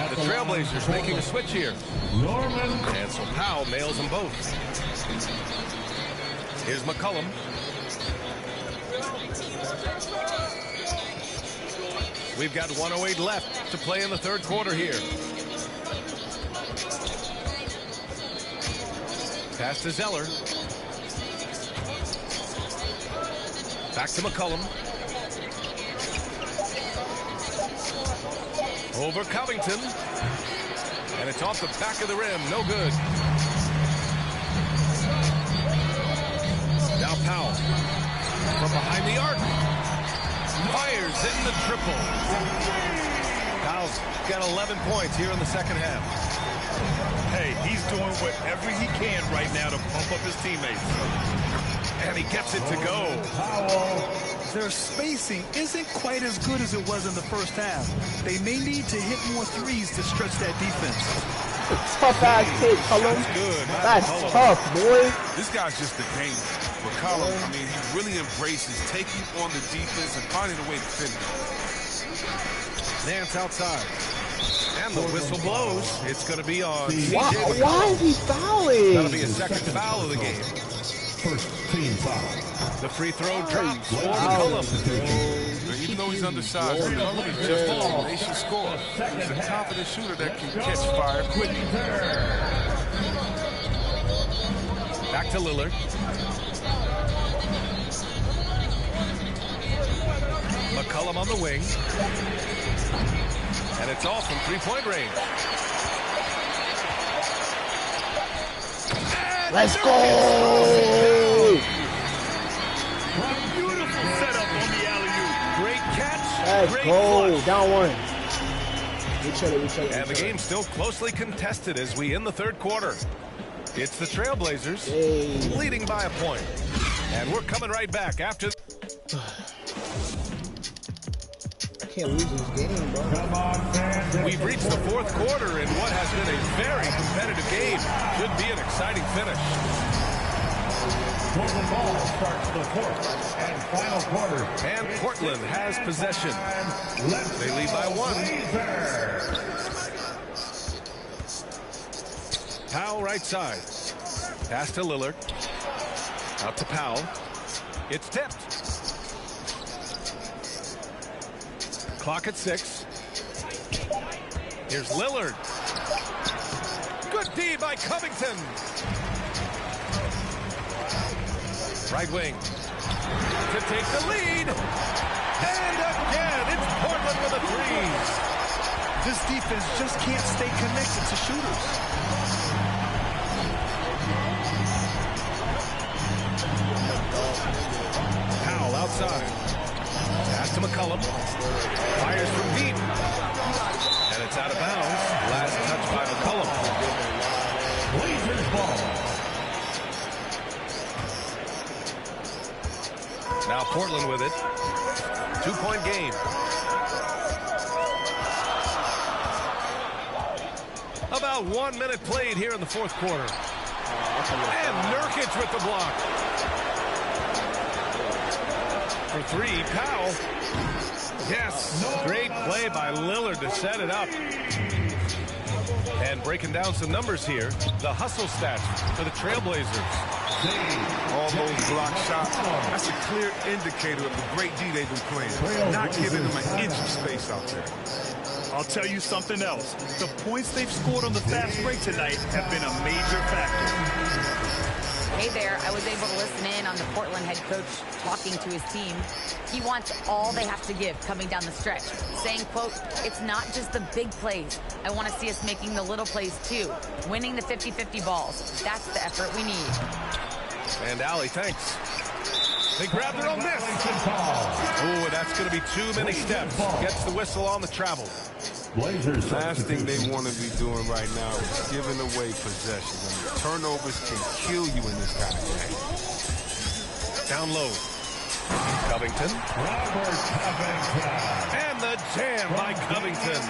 The Trailblazers making a switch here. Norman. And so Powell nails them both. Here's McCollum. We've got 1:08 left to play in the third quarter here. Pass to Zeller. Back to McCollum. Over Covington. And it's off the back of the rim. No good. Now Powell. From behind the arc. Fires in the triple. Powell's got 11 points here in the second half. Hey, he's doing whatever he can right now to pump up his teammates. And he gets it to go. Their spacing isn't quite as good as it was in the first half. They may need to hit more threes to stretch that defense. Tough ass hit, Cullum. Good. That's tough, boy. This guy's just a game. McCollum, I mean, he really embraces taking on the defense and finding a way to finish. Nance outside. And the whistle blows. It's going to be on Why is he fouling? That'll be a second foul of the game. First team foul. The free throw drops for McCollum. Even though he's undersized, McCollum is just a tenacious scorer. He's a confident shooter that can catch fire quickly. Back to Lillard. McCollum on the wing. And it's off from three-point range. And Let's go! Beautiful setup on the alley-oop. Great catch. Let's Great go. flush. Down one. We chill it. And the game's still closely contested as we end the third quarter. It's the Trailblazers leading by a point. And we're coming right back after. I can't lose this game, bro. We've reached the fourth quarter in what has been a very competitive game. Should be an exciting finish. Portland ball starts the fourth and final quarter. And Portland has possession. They lead by 1. Powell right side. Pass to Lillard. Out to Powell. It's tipped. Clock at 6. Here's Lillard. Good D by Covington. Right wing. To take the lead. And again, it's Portland with a 3. This defense just can't stay connected to shooters. Powell outside. Pass to McCollum. Fires from deep. And it's out of bounds. Last touch by McCollum. Blazers ball. Now Portland with it. 2-point game. About 1 minute played here in the fourth quarter. And Nurkic with the block. For 3, Powell. Yes, great play by Lillard to set it up. And breaking down some numbers here, the hustle stats for the Trailblazers. All those block shots, that's a clear indicator of the great D they've been playing. Not giving them an inch of space out there. I'll tell you something else. The points they've scored on the fast break tonight have been a major factor. Hey there, I was able to listen in on the Portland head coach talking to his team. He wants all they have to give coming down the stretch, saying, quote, it's not just the big plays. I want to see us making the little plays too, winning the 50-50 balls. That's the effort we need. And Allie, thanks. They grab their own miss. Oh, that's going to be too many steps. Gets the whistle on the travel. Last thing they want to be doing right now is giving away possession. I mean, turnovers can kill you in this kind of game. Down low. Covington. And the jam by Covington.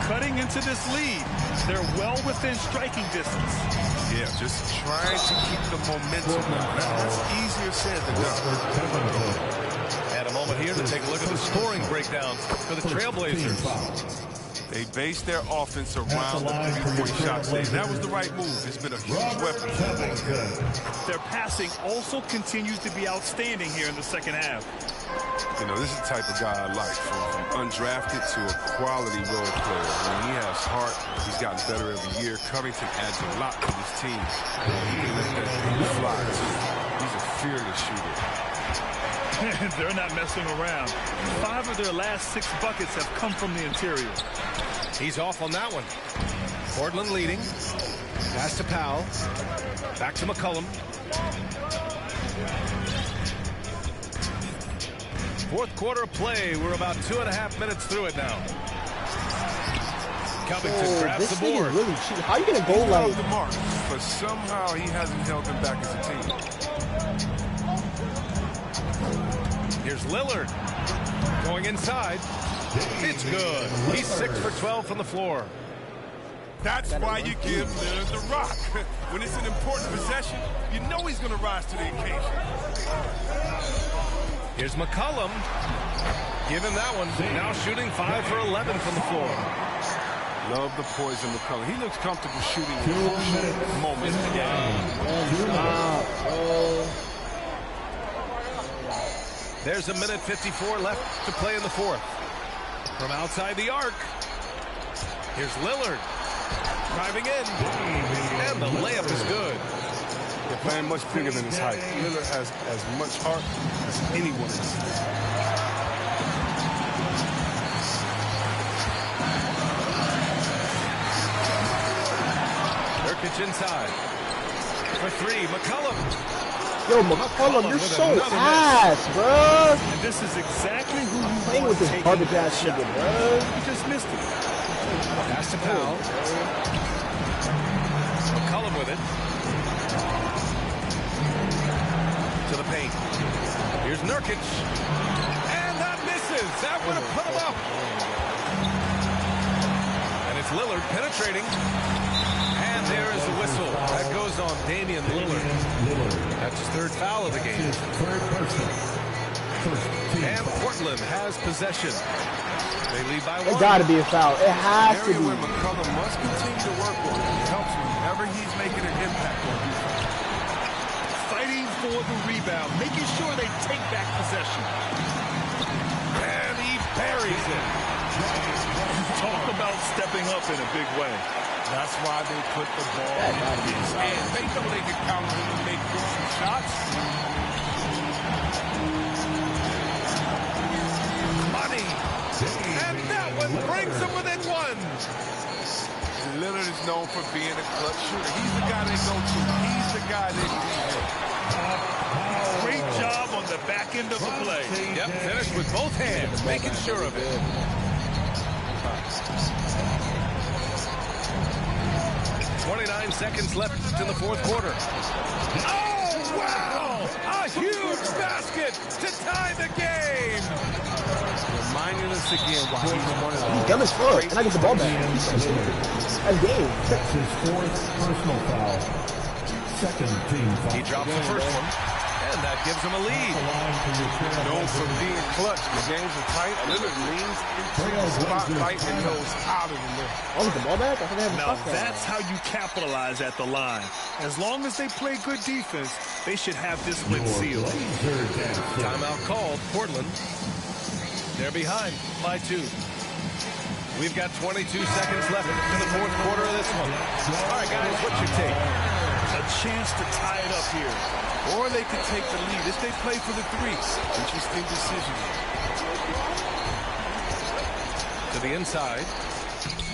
Cutting into this lead. They're well within striking distance. Yeah, just trying to keep the momentum. That's easier said than done. And a moment here to take a look at the scoring breakdown for the Trailblazers. They base their offense around the three-point shot. That was the right move. It's been a huge weapon. Their passing also continues to be outstanding here in the second half. You know, this is the type of guy I like, from undrafted to a quality role player. I mean, he has heart. He's gotten better every year. Covington adds a lot to this team. He can let that thing fly, too. He's a fearless shooter. They're not messing around. 5 of their last 6 buckets have come from the interior. He's off on that one. Portland leading. Pass to Powell. Back to McCollum. Fourth quarter of play. We're about 2.5 minutes through it now. Covington grabs the board. Really cheap. How are you going to go like the mark? But somehow he hasn't held them back as a team. Here's Lillard. Going inside. It's good. He's 6 for 12 from the floor. That's why you give Lillard the rock. When it's an important possession, you know he's going to rise to the occasion. Here's McCollum. Give him that one. Now shooting 5 for 11 from the floor. Love the poison McCollum. He looks comfortable shooting in crucial moments of the game. There's 1:54 left to play in the fourth. From outside the arc. Here's Lillard. Driving in. And the layup is good. They're playing much bigger than his height. Lillard has as much heart as anyone in this league. Nurkic inside. For 3, McCollum. Yo, McCollum, you're so ass, bro. And this is exactly who you playing with this garbage ass shit, bro. You just missed it. Pass to Powell. McCollum with it. To the paint. Here's Nurkic. And that misses. That would have put him up. And it's Lillard penetrating. And there is the whistle. That goes on Damian Lillard. That's his 3rd foul of the game. And Portland has possession. They lead by 1. It got to be a foul. It has to be. Where McCollum must continue to work on it. It helps whenever he's making an impact on defense. Fighting for the rebound, making sure they take back possession. And he buries it. Talk about stepping up in a big way. That's why they put the ball in his hands. They know they can count him and make crucial shots. Money. And that one brings them within 1. Lillard is known for being a clutch shooter. He's the guy they go to. He's the guy they need. Great job on the back end of the play. Yep, finished with both hands, making sure of it. 29 seconds left in the fourth quarter. Oh, wow! A huge basket to tie the game! Reminding us again why he's one of the... He's dumb as fuck, and I get the ball back. That's game. That's his 4th personal foul. 2nd team foul. He drops the first one, and that gives him a lead. Known for being clutch. The games are tight. Lillard leans into the spotlight and goes out of the middle. Oh, with the ball back? I think I have Now that's how you capitalize at the line. As long as they play good defense, they should have this win sealed. Timeout called. Portland. They're behind by 2. We've got 22 seconds left in the fourth quarter of this one. All right, guys, what's your take? A chance to tie it up here. Or they could take the lead if they play for the 3. Interesting decision. To the inside.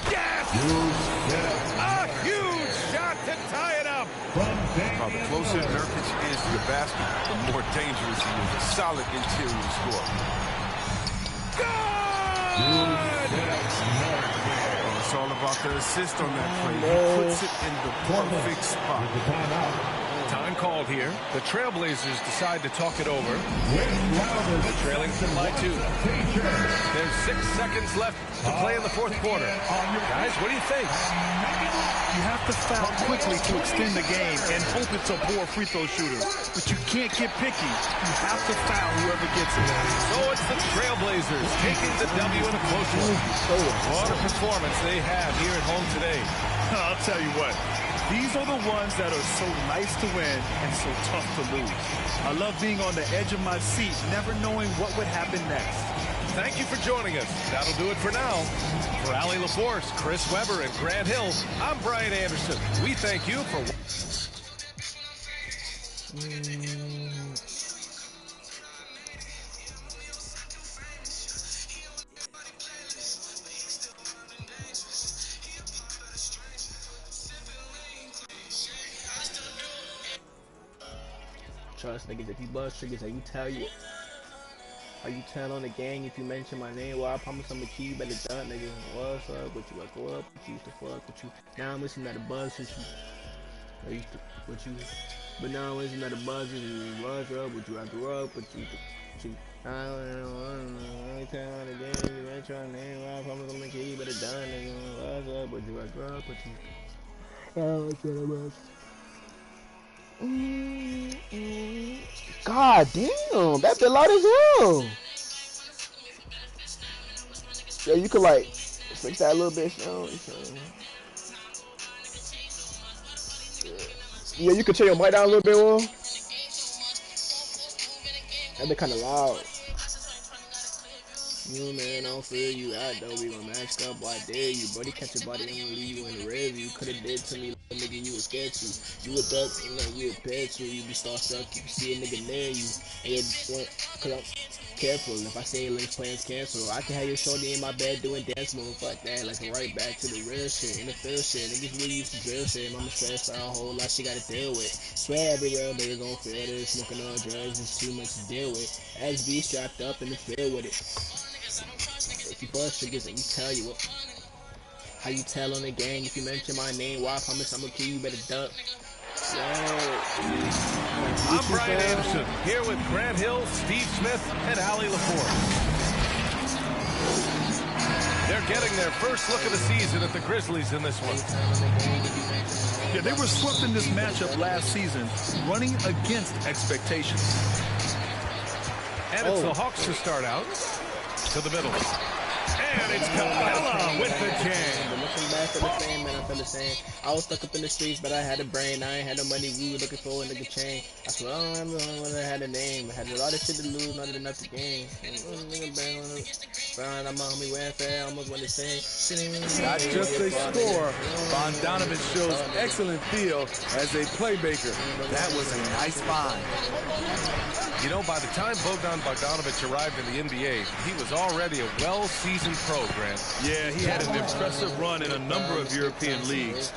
Yes! A huge shot to tie it up. The closer Nurkic is to the basket, the more dangerous he is. A solid interior score. It's all about the assist on that play. He puts it in the perfect spot. Time called here. The Trailblazers decide to talk it over. They're trailing by 2. There's 6 seconds left to play in the fourth quarter. Guys, what do you think? You have to foul quickly to extend the game and hope it's a poor free throw shooter. But you can't get picky. You have to foul whoever gets it. So it's the Trailblazers taking the W in a close one. What a performance they have here at home today. I'll tell you what. These are the ones that are so nice to win and so tough to lose. I love being on the edge of my seat, never knowing what would happen next. Thank you for joining us. That'll do it for now. For Allie LaForce, Chris Webber, and Grant Hill, I'm Brian Anderson. We thank you for... Trust niggas, if you buzz triggers, Are you tell on the gang if you mention my name? Well, I promise I'm a key, you better done, nigga. What's up with you? I go up with you, used to fuck with you. Now I'm listening to the buzz since you. I used to with you. But now I'm listening to the buzz since you was up with you. I grew up with you. I don't tell on the gang if you mention my name. Well, I promise I'm a key, you better done, nigga. What's up with you? I grew up with you. Oh, that's what I was. God damn, that bit loud as hell. Yeah, you could like fix that a little bit. Yeah, you could turn your mic down a little bit, Will. That bit kind of loud. You man, I don't feel you out though. We gon' match up. Why dare you, buddy? Catch your body and leave you in the rear view. Coulda did to me, nigga. You was scared to. You a duck, you a pet to. You be starstruck. You see a nigga near you. And cause I'm careful. If I say links plans cancel, I can have your shorty in my bed doing dance moves like that. Like I'm right back to the real shit. In the field shit. Niggas really used to drill shit. Mama stressed out a whole lot she gotta deal with. Swear everywhere niggas gon' feel this. Smoking on drugs is too much to deal with. SB strapped up in the field with it. If you buzz triggers and you tell you what, how you tell on the gang if you mention my name, why I promise I'm a key, you better duck. I'm Brian Anderson, here with Grant Hill, Steve Smith, and Allie LaForce. They're getting their first look of the season at the Grizzlies in this one. Yeah, they were swept in this matchup last season, running against expectations. And it's the Hawks to start out. To the middle. And it's Capella with the jam. Looking back at the same, man, I feel the same. I was stuck up in the streets, but I had a brain. I ain't had no money. We were looking for a nigga chain. I swear I don't remember when I had a name. I had a lot of shit to lose, not enough to gain. I'm on me welfare, almost want to say. Not just a scorer, Bogdanovic shows excellent feel as a playmaker. That was a nice find. You know, by the time Bogdanovic arrived in the NBA, he was already a well-seasoned pro, Grant. Yeah, he had an impressive run in a number of European leagues,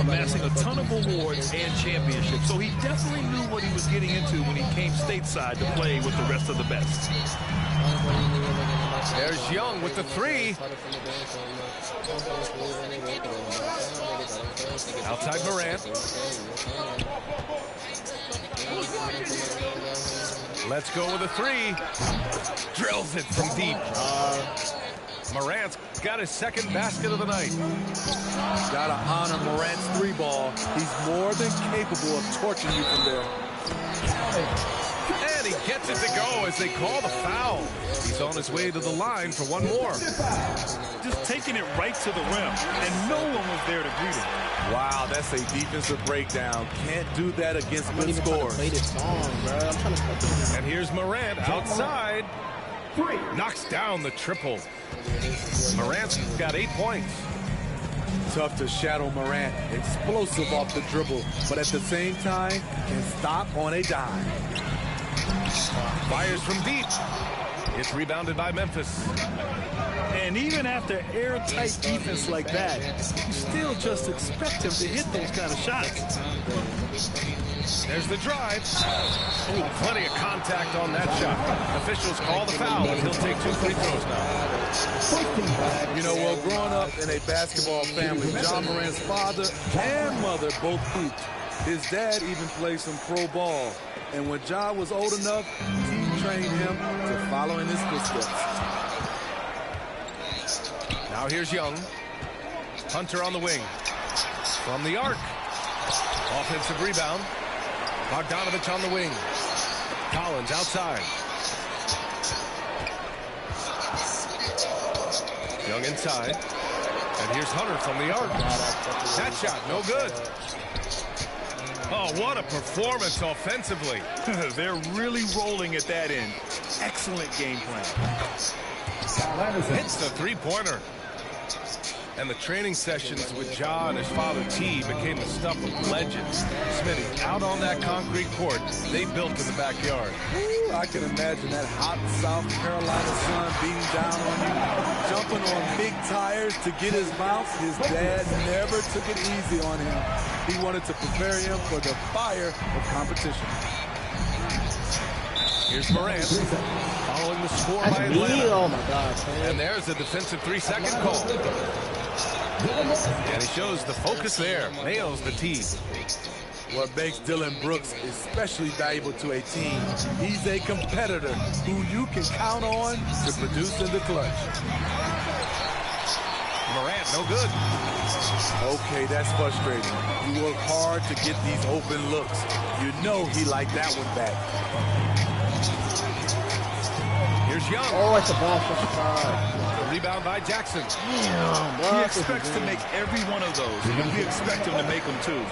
amassing a ton of awards and championships. So he definitely knew what he was getting into when he came stateside to play with the rest of the best. There's Young with the three. Outside Morant. Let's go with a three. Drills it from deep. Morant's got his second basket of the night. Gotta honor Morant's three ball. He's more than capable of torching you from there. And he gets it to go as they call the foul. He's on his way to the line for one more. Just taking it right to the rim, and no one was there to greet him. Wow, that's a defensive breakdown. Can't do that against good scores. And here's Morant outside. Knocks down the triple. Morant's got 8 points. Tough to shadow Morant. Explosive off the dribble, but at the same time, can stop on a dime. Fires from deep. It's rebounded by Memphis. And even after airtight defense like that, you still just expect him to hit those kind of shots. There's the drive. Oh, plenty of contact on that shot. Officials call the foul, and he'll take 2 free throws now. You know, well, growing up in a basketball family, John Morant's father and mother both hooped. His dad even played some pro ball. And when John was old enough, he trained him to follow in his footsteps. Now here's Young. Hunter on the wing. From the arc. Offensive rebound. Bogdanovich on the wing. Collins outside. Young inside. And here's Hunter from the arc. That shot, no good. Oh, what a performance offensively. They're really rolling at that end. Excellent game plan. Hits the three-pointer. And the training sessions with Ja and his father T became the stuff of legends. Smitty, out on that concrete court they built in the backyard. Ooh, I can imagine that hot South Carolina sun beating down on you, jumping on big tires to get his bounce. His dad never took it easy on him. He wanted to prepare him for the fire of competition. Here's Morant, following the score by Atlanta. Oh my gosh. And there's a defensive 3-second call. And he shows the focus there. Nails the tee. What makes Dillon Brooks especially valuable to a team, he's a competitor who you can count on to produce in the clutch. Morant, no good. Okay, that's frustrating. You work hard to get these open looks. You know he liked that one back. Here's Young. Oh, it's a basket. The rebound by Jackson. Damn, he expects to make every one of those, and we expect him to make them too.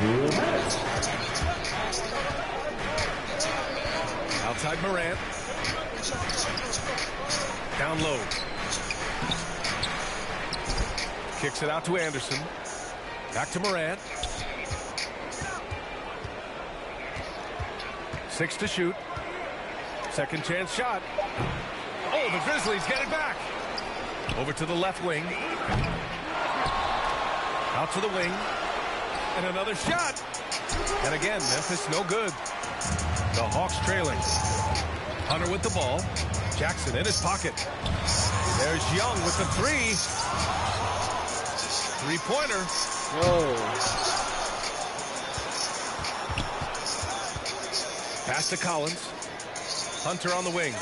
Outside Morant. Down low. Kicks it out to Anderson. Back to Morant. 6 to shoot. Second chance shot. Oh, the Grizzlies get it back. Over to the left wing. Out to the wing. And another shot. And again, Memphis no good. The Hawks trailing. Hunter with the ball. Jackson in his pocket. There's Young with the three. Three-pointer. Whoa. Pass to Collins. Hunter on the wing.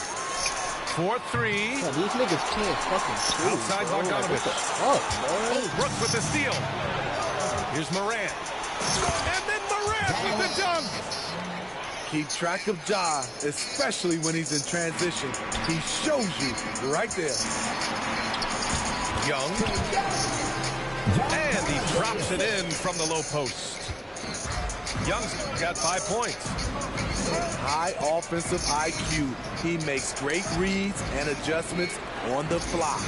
4-3. Yeah, these niggas can't fucking shoot. Outside Bogdanovich. Oh, Brooks with the steal. Here's Morant. And then Morant with the dunk. Keep track of Ja, especially when he's in transition. He shows you right there. Young. And he drops it in from the low post. Young's got 5 points. High offensive IQ. He makes great reads and adjustments on the fly.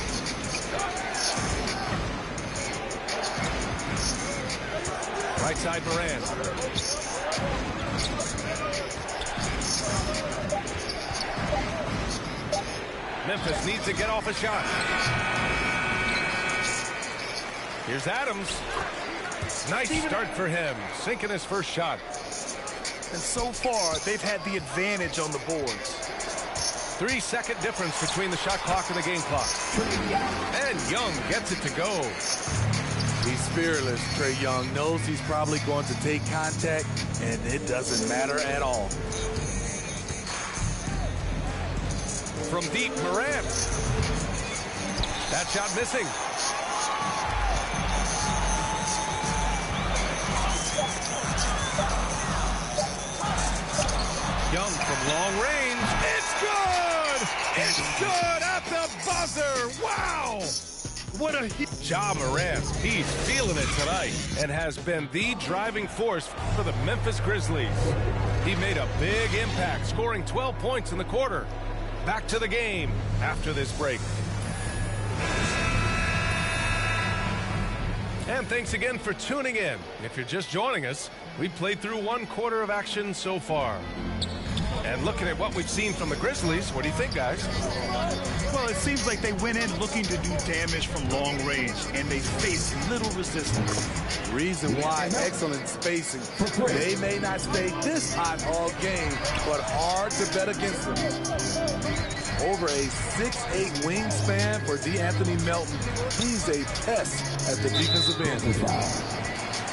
Right side Morant. Memphis needs to get off a shot. Here's Adams. Nice start for him, sinking his first shot. And so far, they've had the advantage on the boards. 3-second difference between the shot clock and the game clock. And Young gets it to go. He's fearless. Trae Young knows he's probably going to take contact, and it doesn't matter at all. From deep, Morant. That shot missing. Young from long range. It's good! It's good at the buzzer! Wow! What a hit. Ja Morant, he's feeling it tonight and has been the driving force for the Memphis Grizzlies. He made a big impact, scoring 12 points in the quarter. Back to the game after this break. And thanks again for tuning in. If you're just joining us, we played through 1 quarter of action so far. And looking at what we've seen from the Grizzlies, what do you think, guys? Well, it seems like they went in looking to do damage from long range, and they faced little resistance. Reason why, excellent spacing. They may not stay this hot all game, but hard to bet against them. Over a 6'8" wingspan for DeAnthony Melton. He's a pest at the defensive end.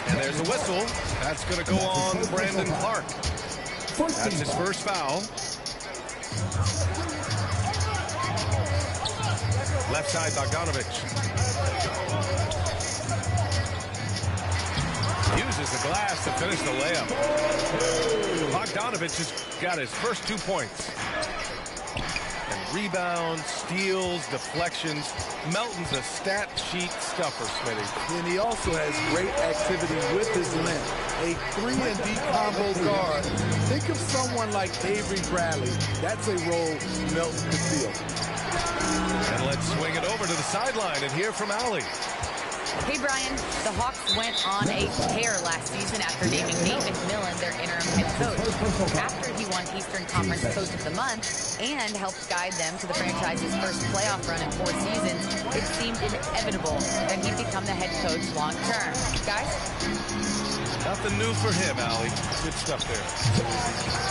And there's a whistle. That's going to go on Brandon Clark. That's his first foul. Left side, Bogdanovic. Uses the glass to finish the layup. Bogdanovic has got his first 2 points. And rebounds, steals, deflections. Melton's a stat sheet stuffer, Smitty. And he also has great activity with his length. A 3-and-D combo guard. Think of someone like Avery Bradley. That's a role Melton could fill. And let's swing it over to the sideline and hear from Allie. Hey, Brian. The Hawks went on a tear last season after naming Nate McMillan their interim head coach. After he won Eastern Conference Coach of the Month and helped guide them to the franchise's first playoff run in 4 seasons, it seemed inevitable that he'd become the head coach long term. Guys? Nothing new for him, Allie. Good stuff there.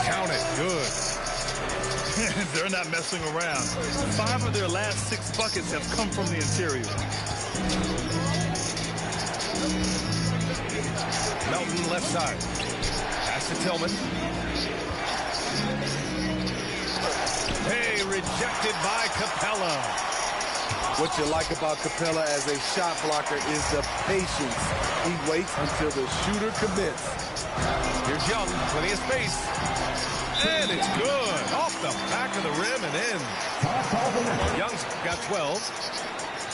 Count it. Good. They're not messing around. 5 of their last 6 buckets have come from the interior. Melton left side. Pass to Tillman. Hey, rejected by Capella. What you like about Capella as a shot blocker is the patience. He waits until the shooter commits. Here's Young, plenty of space. And it's good. Off the back of the rim and in. Young's got 12.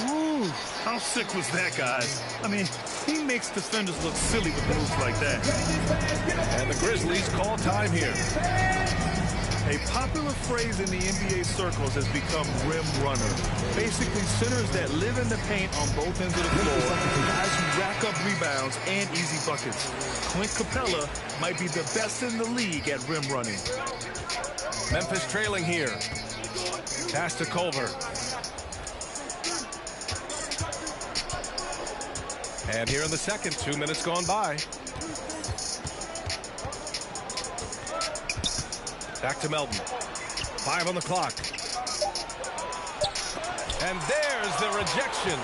Ooh, how sick was that, guys? I mean, he makes defenders look silly with moves like that. And the Grizzlies call time here. A popular phrase in the NBA circles has become rim runner. Basically, centers that live in the paint on both ends of the floor, guys who rack up rebounds and easy buckets. Clint Capella might be the best in the league at rim running. Memphis trailing here. Pass to Culver. And here in the second, 2 minutes gone by. Back to Melton. 5 on the clock. And there's the rejection.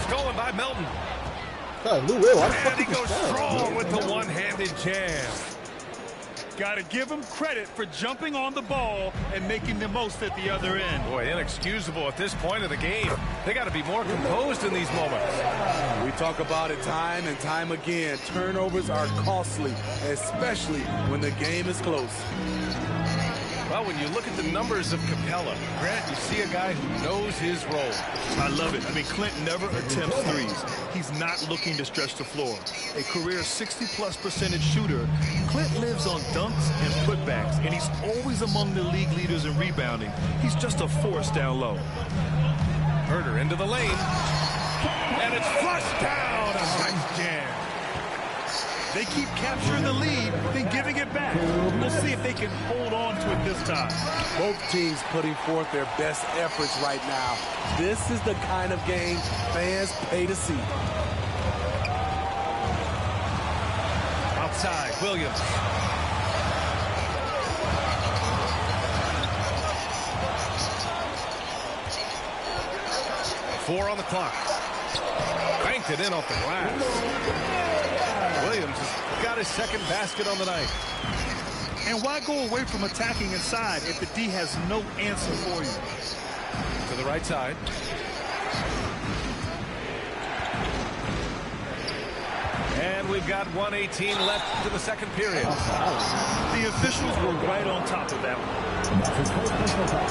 Stolen by Melton. And he goes strong with the one-handed jam. Got to give him credit for jumping on the ball and making the most at the other end. Boy, inexcusable at this point of the game. They got to be more composed in these moments. We talk about it time and time again. Turnovers are costly, especially when the game is close. Well, when you look at the numbers of Capella, Grant, you see a guy who knows his role. I love it. I mean, Clint never attempts threes. He's not looking to stretch the floor. A career 60+% shooter, Clint lives on dunks and putbacks, and he's always among the league leaders in rebounding. He's just a force down low. Herter into the lane, and it's flushed down. A nice jam. They keep capturing the lead, then giving it back. We'll see if they can hold on to it this time. Both teams putting forth their best efforts right now. This is the kind of game fans pay to see. Outside, Williams. Four on the clock. Banked it in off the glass. Williams has got his second basket on the night. And why go away from attacking inside if the D has no answer for you? To the right side. And we've got 1:18 left to the second period. The officials were right on top of that one.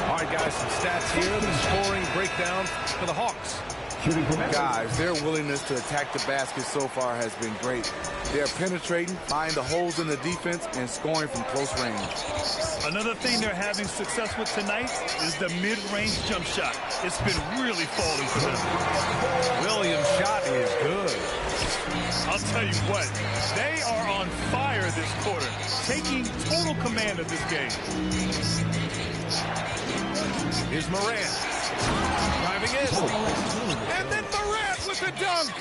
All right, guys, some stats here. The scoring breakdown for the Hawks. Guys, their willingness to attack the basket so far has been great. They're penetrating, finding the holes in the defense, and scoring from close range. Another thing they're having success with tonight is the mid-range jump shot. It's been really falling for them. Williams' shot is good. I'll tell you what, they are on fire this quarter, taking total command of this game. Here's Morant. Driving in. And then Morant with the dunk.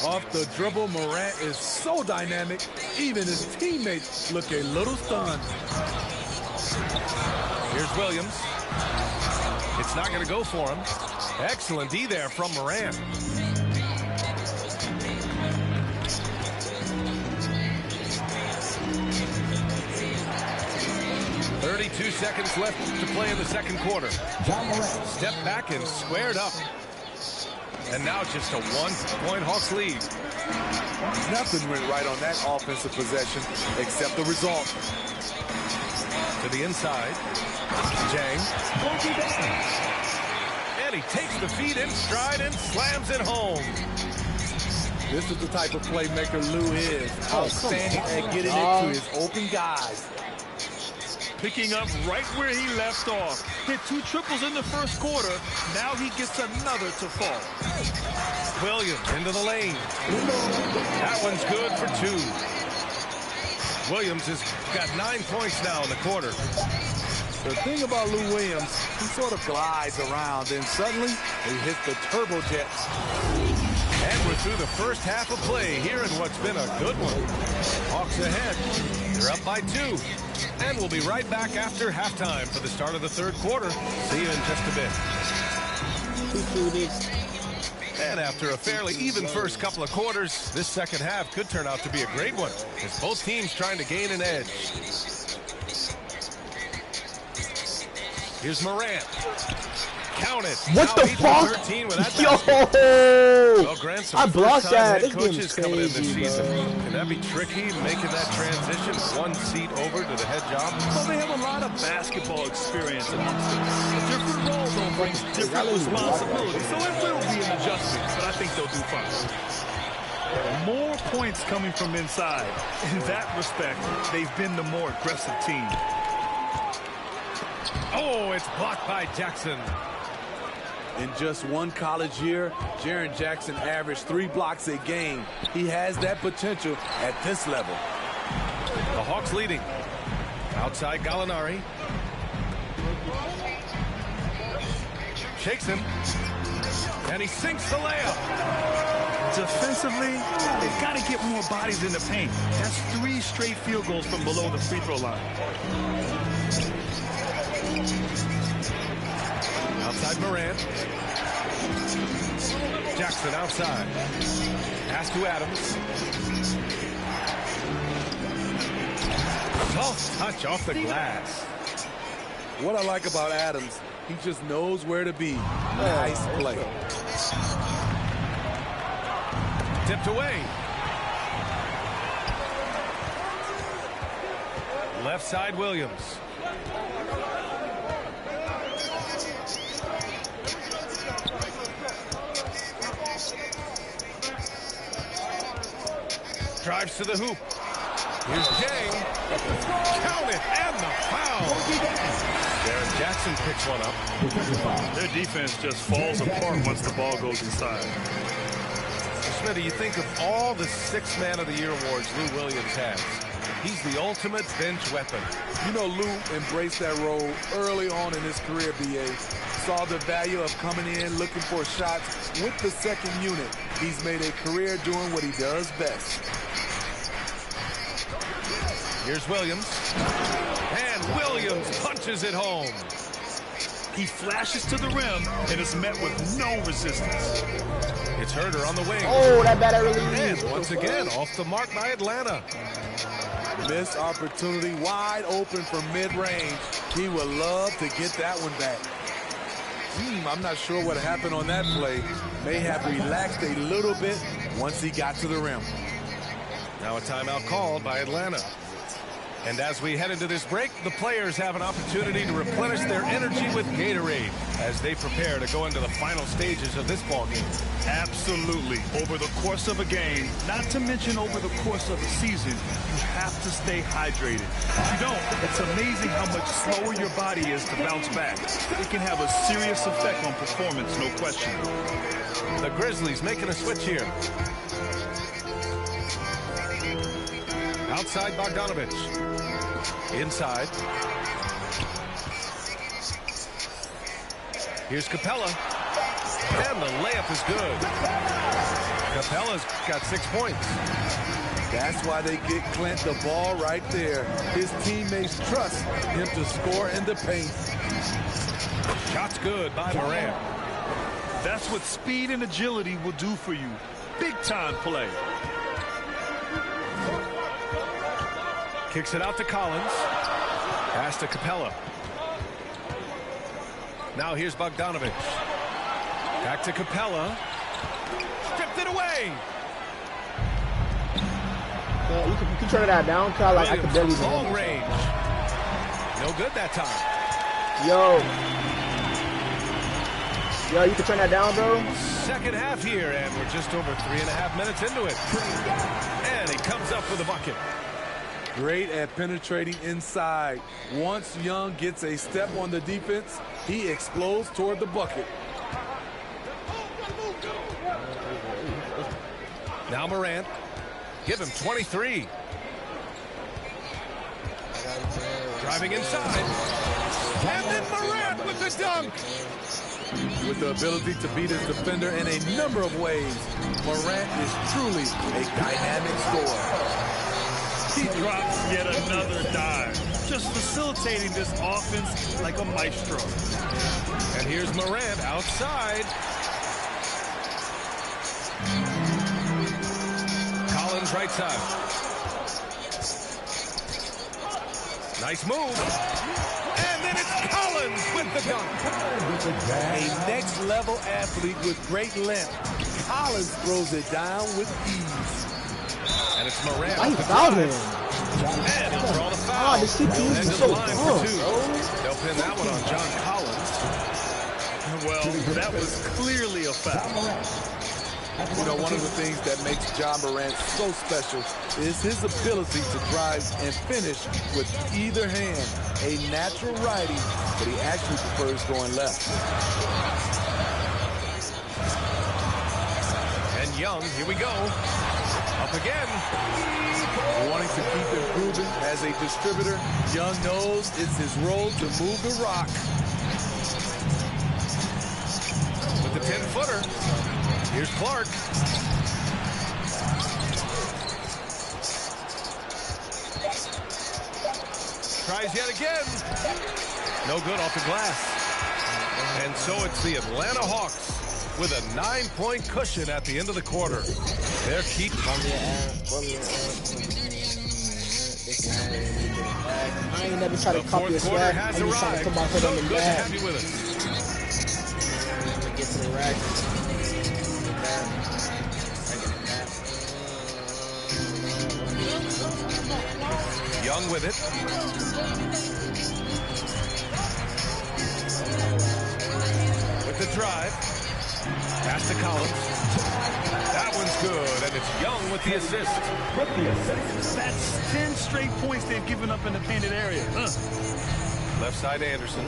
Off the dribble, Morant is so dynamic, even his teammates look a little stunned. Here's Williams. It's not going to go for him. Excellent D there from Morant. "32 seconds left to play in the second quarter. Step back and squared up. And now just a one-point Hawks lead. Nothing went right on that offensive possession except the result. To the inside. Jang. And he takes the feed in stride and slams it home. This is the type of playmaker Lou is. Outstanding at getting it to his open guys. Picking up right where he left off. Hit 2 triples in the first quarter. Now he gets another to fall. Williams into the lane. That one's good for 2. Williams has got 9 points now in the quarter. The thing about Lou Williams, he sort of glides around, and suddenly he hits the turbo jets. And we're through the first half of play here in what's been a good one. Hawks ahead. They're up by 2. And we'll be right back after halftime for the start of the third quarter. See you in just a bit. And after a fairly even first couple of quarters, this second half could turn out to be a great one, as both teams trying to gain an edge. Here's Morant. Count it. What now the fuck? 13 with that Yo! Well, Grant, some I blocked that. head This game's coaches coming in this crazy, season. bro. Can that be tricky, making that transition 1 seat over to the head job? Well, they have a lot of basketball experience amongst them. Different roles don't bring different responsibilities, so it will be an adjustment, but I think they'll do fine. More points coming from inside. In that respect, they've been the more aggressive team. Oh, it's blocked by Jackson. In just one college year, Jaren Jackson averaged 3 blocks a game. He has that potential at this level. The Hawks leading. Outside Gallinari. Shakes him. And he sinks the layup. Defensively, they've got to get more bodies in the paint. That's 3 straight field goals from below the free throw line. Outside Morant. Jackson outside. Pass to Adams. Soft touch off the glass. What I like about Adams, he just knows where to be. Nice play. Tipped away. Left side Williams. Drives to the hoop. Here's Jang. Count it, and the foul. Jaren Jackson picks one up. Their defense just falls apart once the ball goes inside. Smitty, you think of all the 6th Man of the Year awards Lou Williams has. He's the ultimate bench weapon. You know, Lou embraced that role early on in his career, B.A. Saw the value of coming in, looking for shots with the second unit. He's made a career doing what he does best. Here's Williams. And Williams punches it home. He flashes to the rim and is met with no resistance. It's Herter on the wing. Oh, that bad early. And once again, off the mark by Atlanta. Missed opportunity, wide open from mid-range. He would love to get that one back. I'm not sure what happened on that play. May have relaxed a little bit once he got to the rim. Now a timeout called by Atlanta. And as we head into this break, the players have an opportunity to replenish their energy with Gatorade, as they prepare to go into the final stages of this ball game. Absolutely. Over the course of a game, not to mention over the course of a season, you have to stay hydrated. If you don't, it's amazing how much slower your body is to bounce back. It can have a serious effect on performance, no question. The Grizzlies making a switch here. Outside Bogdanovich. Inside. Here's Capella. And the layup is good. Capella's got 6 points. That's why they get Clint the ball right there. His teammates trust him to score in the paint. Shot's good by Morant. That's what speed and agility will do for you. Big time play. Kicks it out to Collins. Pass to Capella. Now here's Bogdanovich. Back to Capella. Stripped it away. Yeah, you can turn that down, Kyle. Like, I could barely do long range. No good that time. Yo, you can turn that down, bro. Second half here, and we're just over 3.5 minutes into it. And he comes up with a bucket. Great at penetrating inside. Once Young gets a step on the defense, he explodes toward the bucket. Now Morant. Give him 23. Driving inside. And then Morant with the dunk. With the ability to beat his defender in a number of ways, Morant is truly a dynamic scorer. He drops yet another dive, just facilitating this offense like a maestro. And here's Morant outside. Collins right side. Nice move. And then it's Collins with the dunk. A next-level athlete with great length. Collins throws it down with ease. And it's Morant. Why he fouled him? And he'll draw the foul. Oh, the CPU is so dumb, bro. They'll pin that one on John Collins. Well, that was clearly a foul. You know, one of the things that makes John Morant so special is his ability to drive and finish with either hand. A natural righty, but he actually prefers going left. And Young, here we go. Up again. Wanting to keep improving as a distributor, Young knows it's his role to move the rock. With the 10-footer. Here's Clark. Tries yet again. No good off the glass. And so it's the Atlanta Hawks with a 9-point cushion at the end of the quarter. They're keep. I ain't never tried to copy a swag. I'm just trying to come out with them in Good to bad. have you with us. I'm gonna get to the rack. Young with it. With the drive. Pass to Collins. That one's good, and it's Young with the assist. That's 10 straight points they've given up in the painted area. Left side Anderson.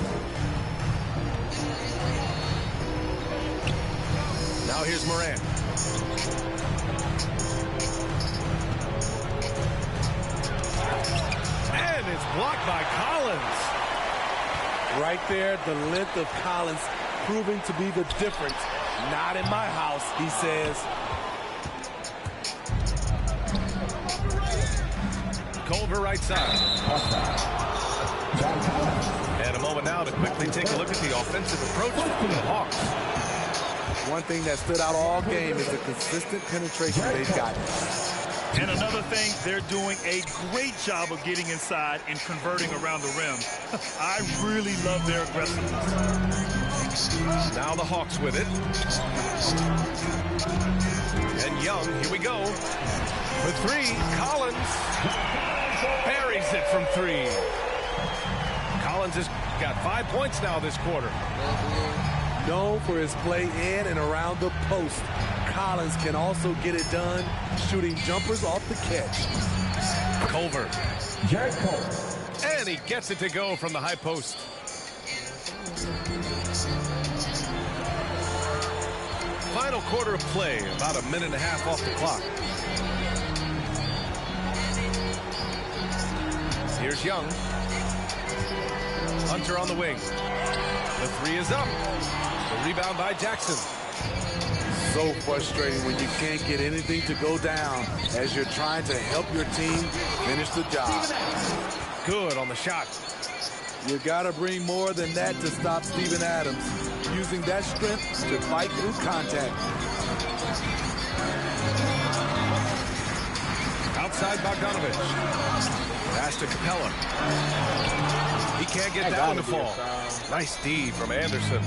Now here's Morant. And it's blocked by Collins. Right there, the length of Collins proving to be the difference. Not in my house, he says. Culver right side. And a moment now to quickly take a look at the offensive approach for the Hawks. One thing that stood out all game is the consistent penetration they've got. And another thing, they're doing a great job of getting inside and converting around the rim. I really love their aggressiveness. Now the Hawks with it. And Young, here we go. For three, Collins buries it from three. Collins has got 5 points now this quarter. Known for his play in and around the post, Collins can also get it done shooting jumpers off the catch. Culver. And he gets it to go from the high post. Final quarter of play, about a minute and a half off the clock. Here's Young. Hunter on the wing. The three is up. The rebound by Jackson. So frustrating when you can't get anything to go down as you're trying to help your team finish the job. Good on the shot. You gotta bring more than that to stop Steven Adams, using that strength to fight through contact. Outside Bogdanovich. Pass to Capella. He can't get that one to fall. Nice D from Anderson.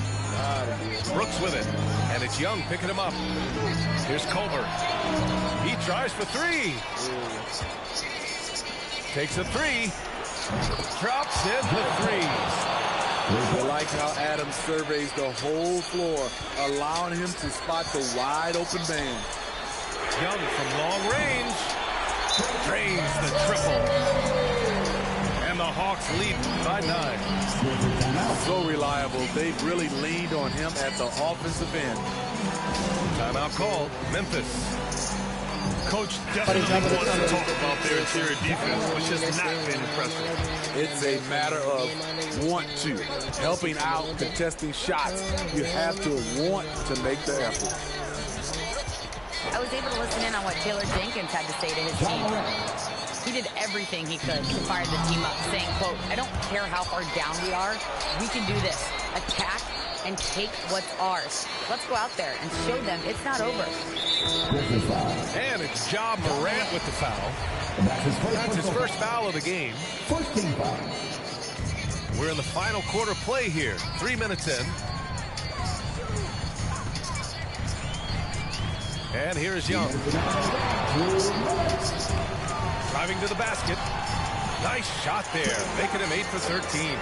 Brooks with it. And it's Young picking him up. Here's Culver. He tries for three. Takes a three. Drops in the three. I like how Adams surveys the whole floor, allowing him to spot the wide open man. Young from long range. Drains the triple. And the Hawks lead by 9. So reliable. They've really leaned on him at the offensive end. Timeout called. Memphis. Coach definitely wants to talk about their interior defense, which has not been impressive. It's a matter of want to. Helping out, contesting shots. You have to want to make the effort. I was able to listen in on what Taylor Jenkins had to say to his team. He did everything he could to fire the team up, saying, quote, "I don't care how far down we are. We can do this. Attack and take what's ours. Let's go out there and show them it's not over." And it's Ja Morant with the foul. That's his first foul of the game. We're in the final quarter play here. 3 minutes in. And here's Young. Driving to the basket. Nice shot there, making him 8 for 13.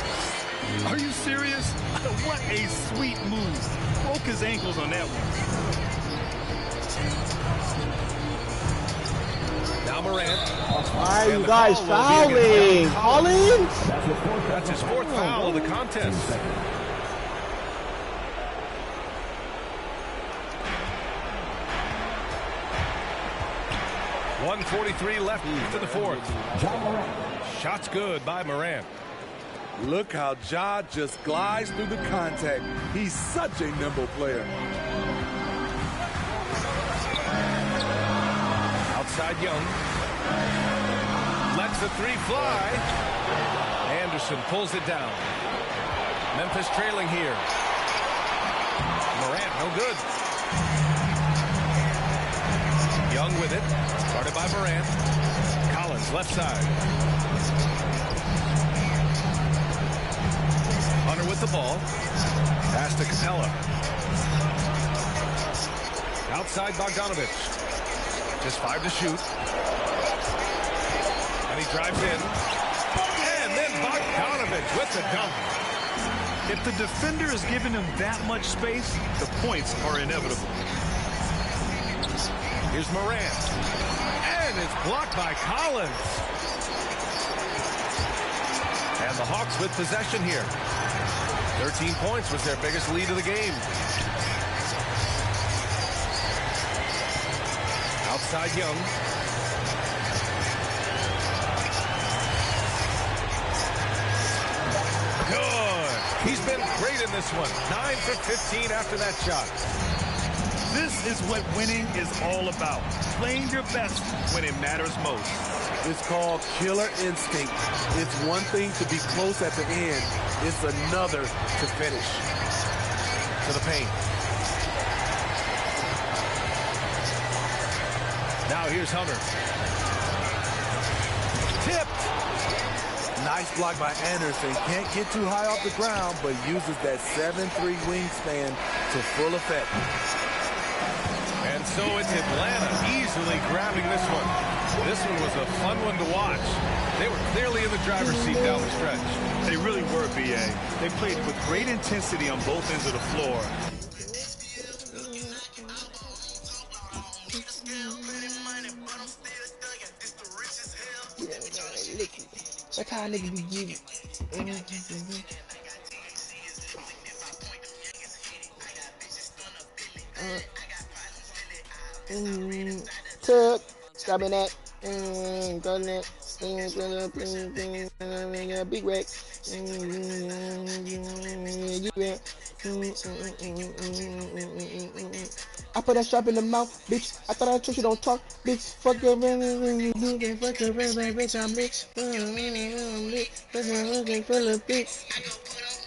Are you serious? What a sweet move. Broke his ankles on that one. Now Morant. Why are you guys fouling? Collins? That's his fourth foul of the contest. .143 left to the fourth. Shots good by Morant. Look how Ja just glides through the contact. He's such a nimble player. Outside Young. Lets the three fly. Anderson pulls it down. Memphis trailing here. Morant, no good. Young with it. Started by Morant. Collins, left side. Hunter with the ball. Pass to Capella. Outside Bogdanovich. Just 5 to shoot. And he drives in. And then Bogdanovich with the dunk. If the defender is giving him that much space, the points are inevitable. Here's Morant. And it's blocked by Collins. And the Hawks with possession here. 13 points was their biggest lead of the game. Outside Young. Good. He's been great in this one. 9 for 15 after that shot. This is what winning is all about. Playing your best when it matters most. It's called killer instinct. It's one thing to be close at the end. It's another to finish. To the paint. Now here's Hunter. Tipped. Nice block by Anderson. Can't get too high off the ground, but uses that 7'3" wingspan to full effect. And And so it's Atlanta easily grabbing this one. This one was a fun one to watch. They were clearly in the driver's seat down the stretch. They really were, B.A. They played with great intensity on both ends of the floor. That's how niggas be getting. Tub, grabbing that, gun that, big wreck, I put that strap in the mouth, bitch. I thought I told you don't talk, bitch. Fuck your fuck your bitch. I'm bitch. Full of bitch.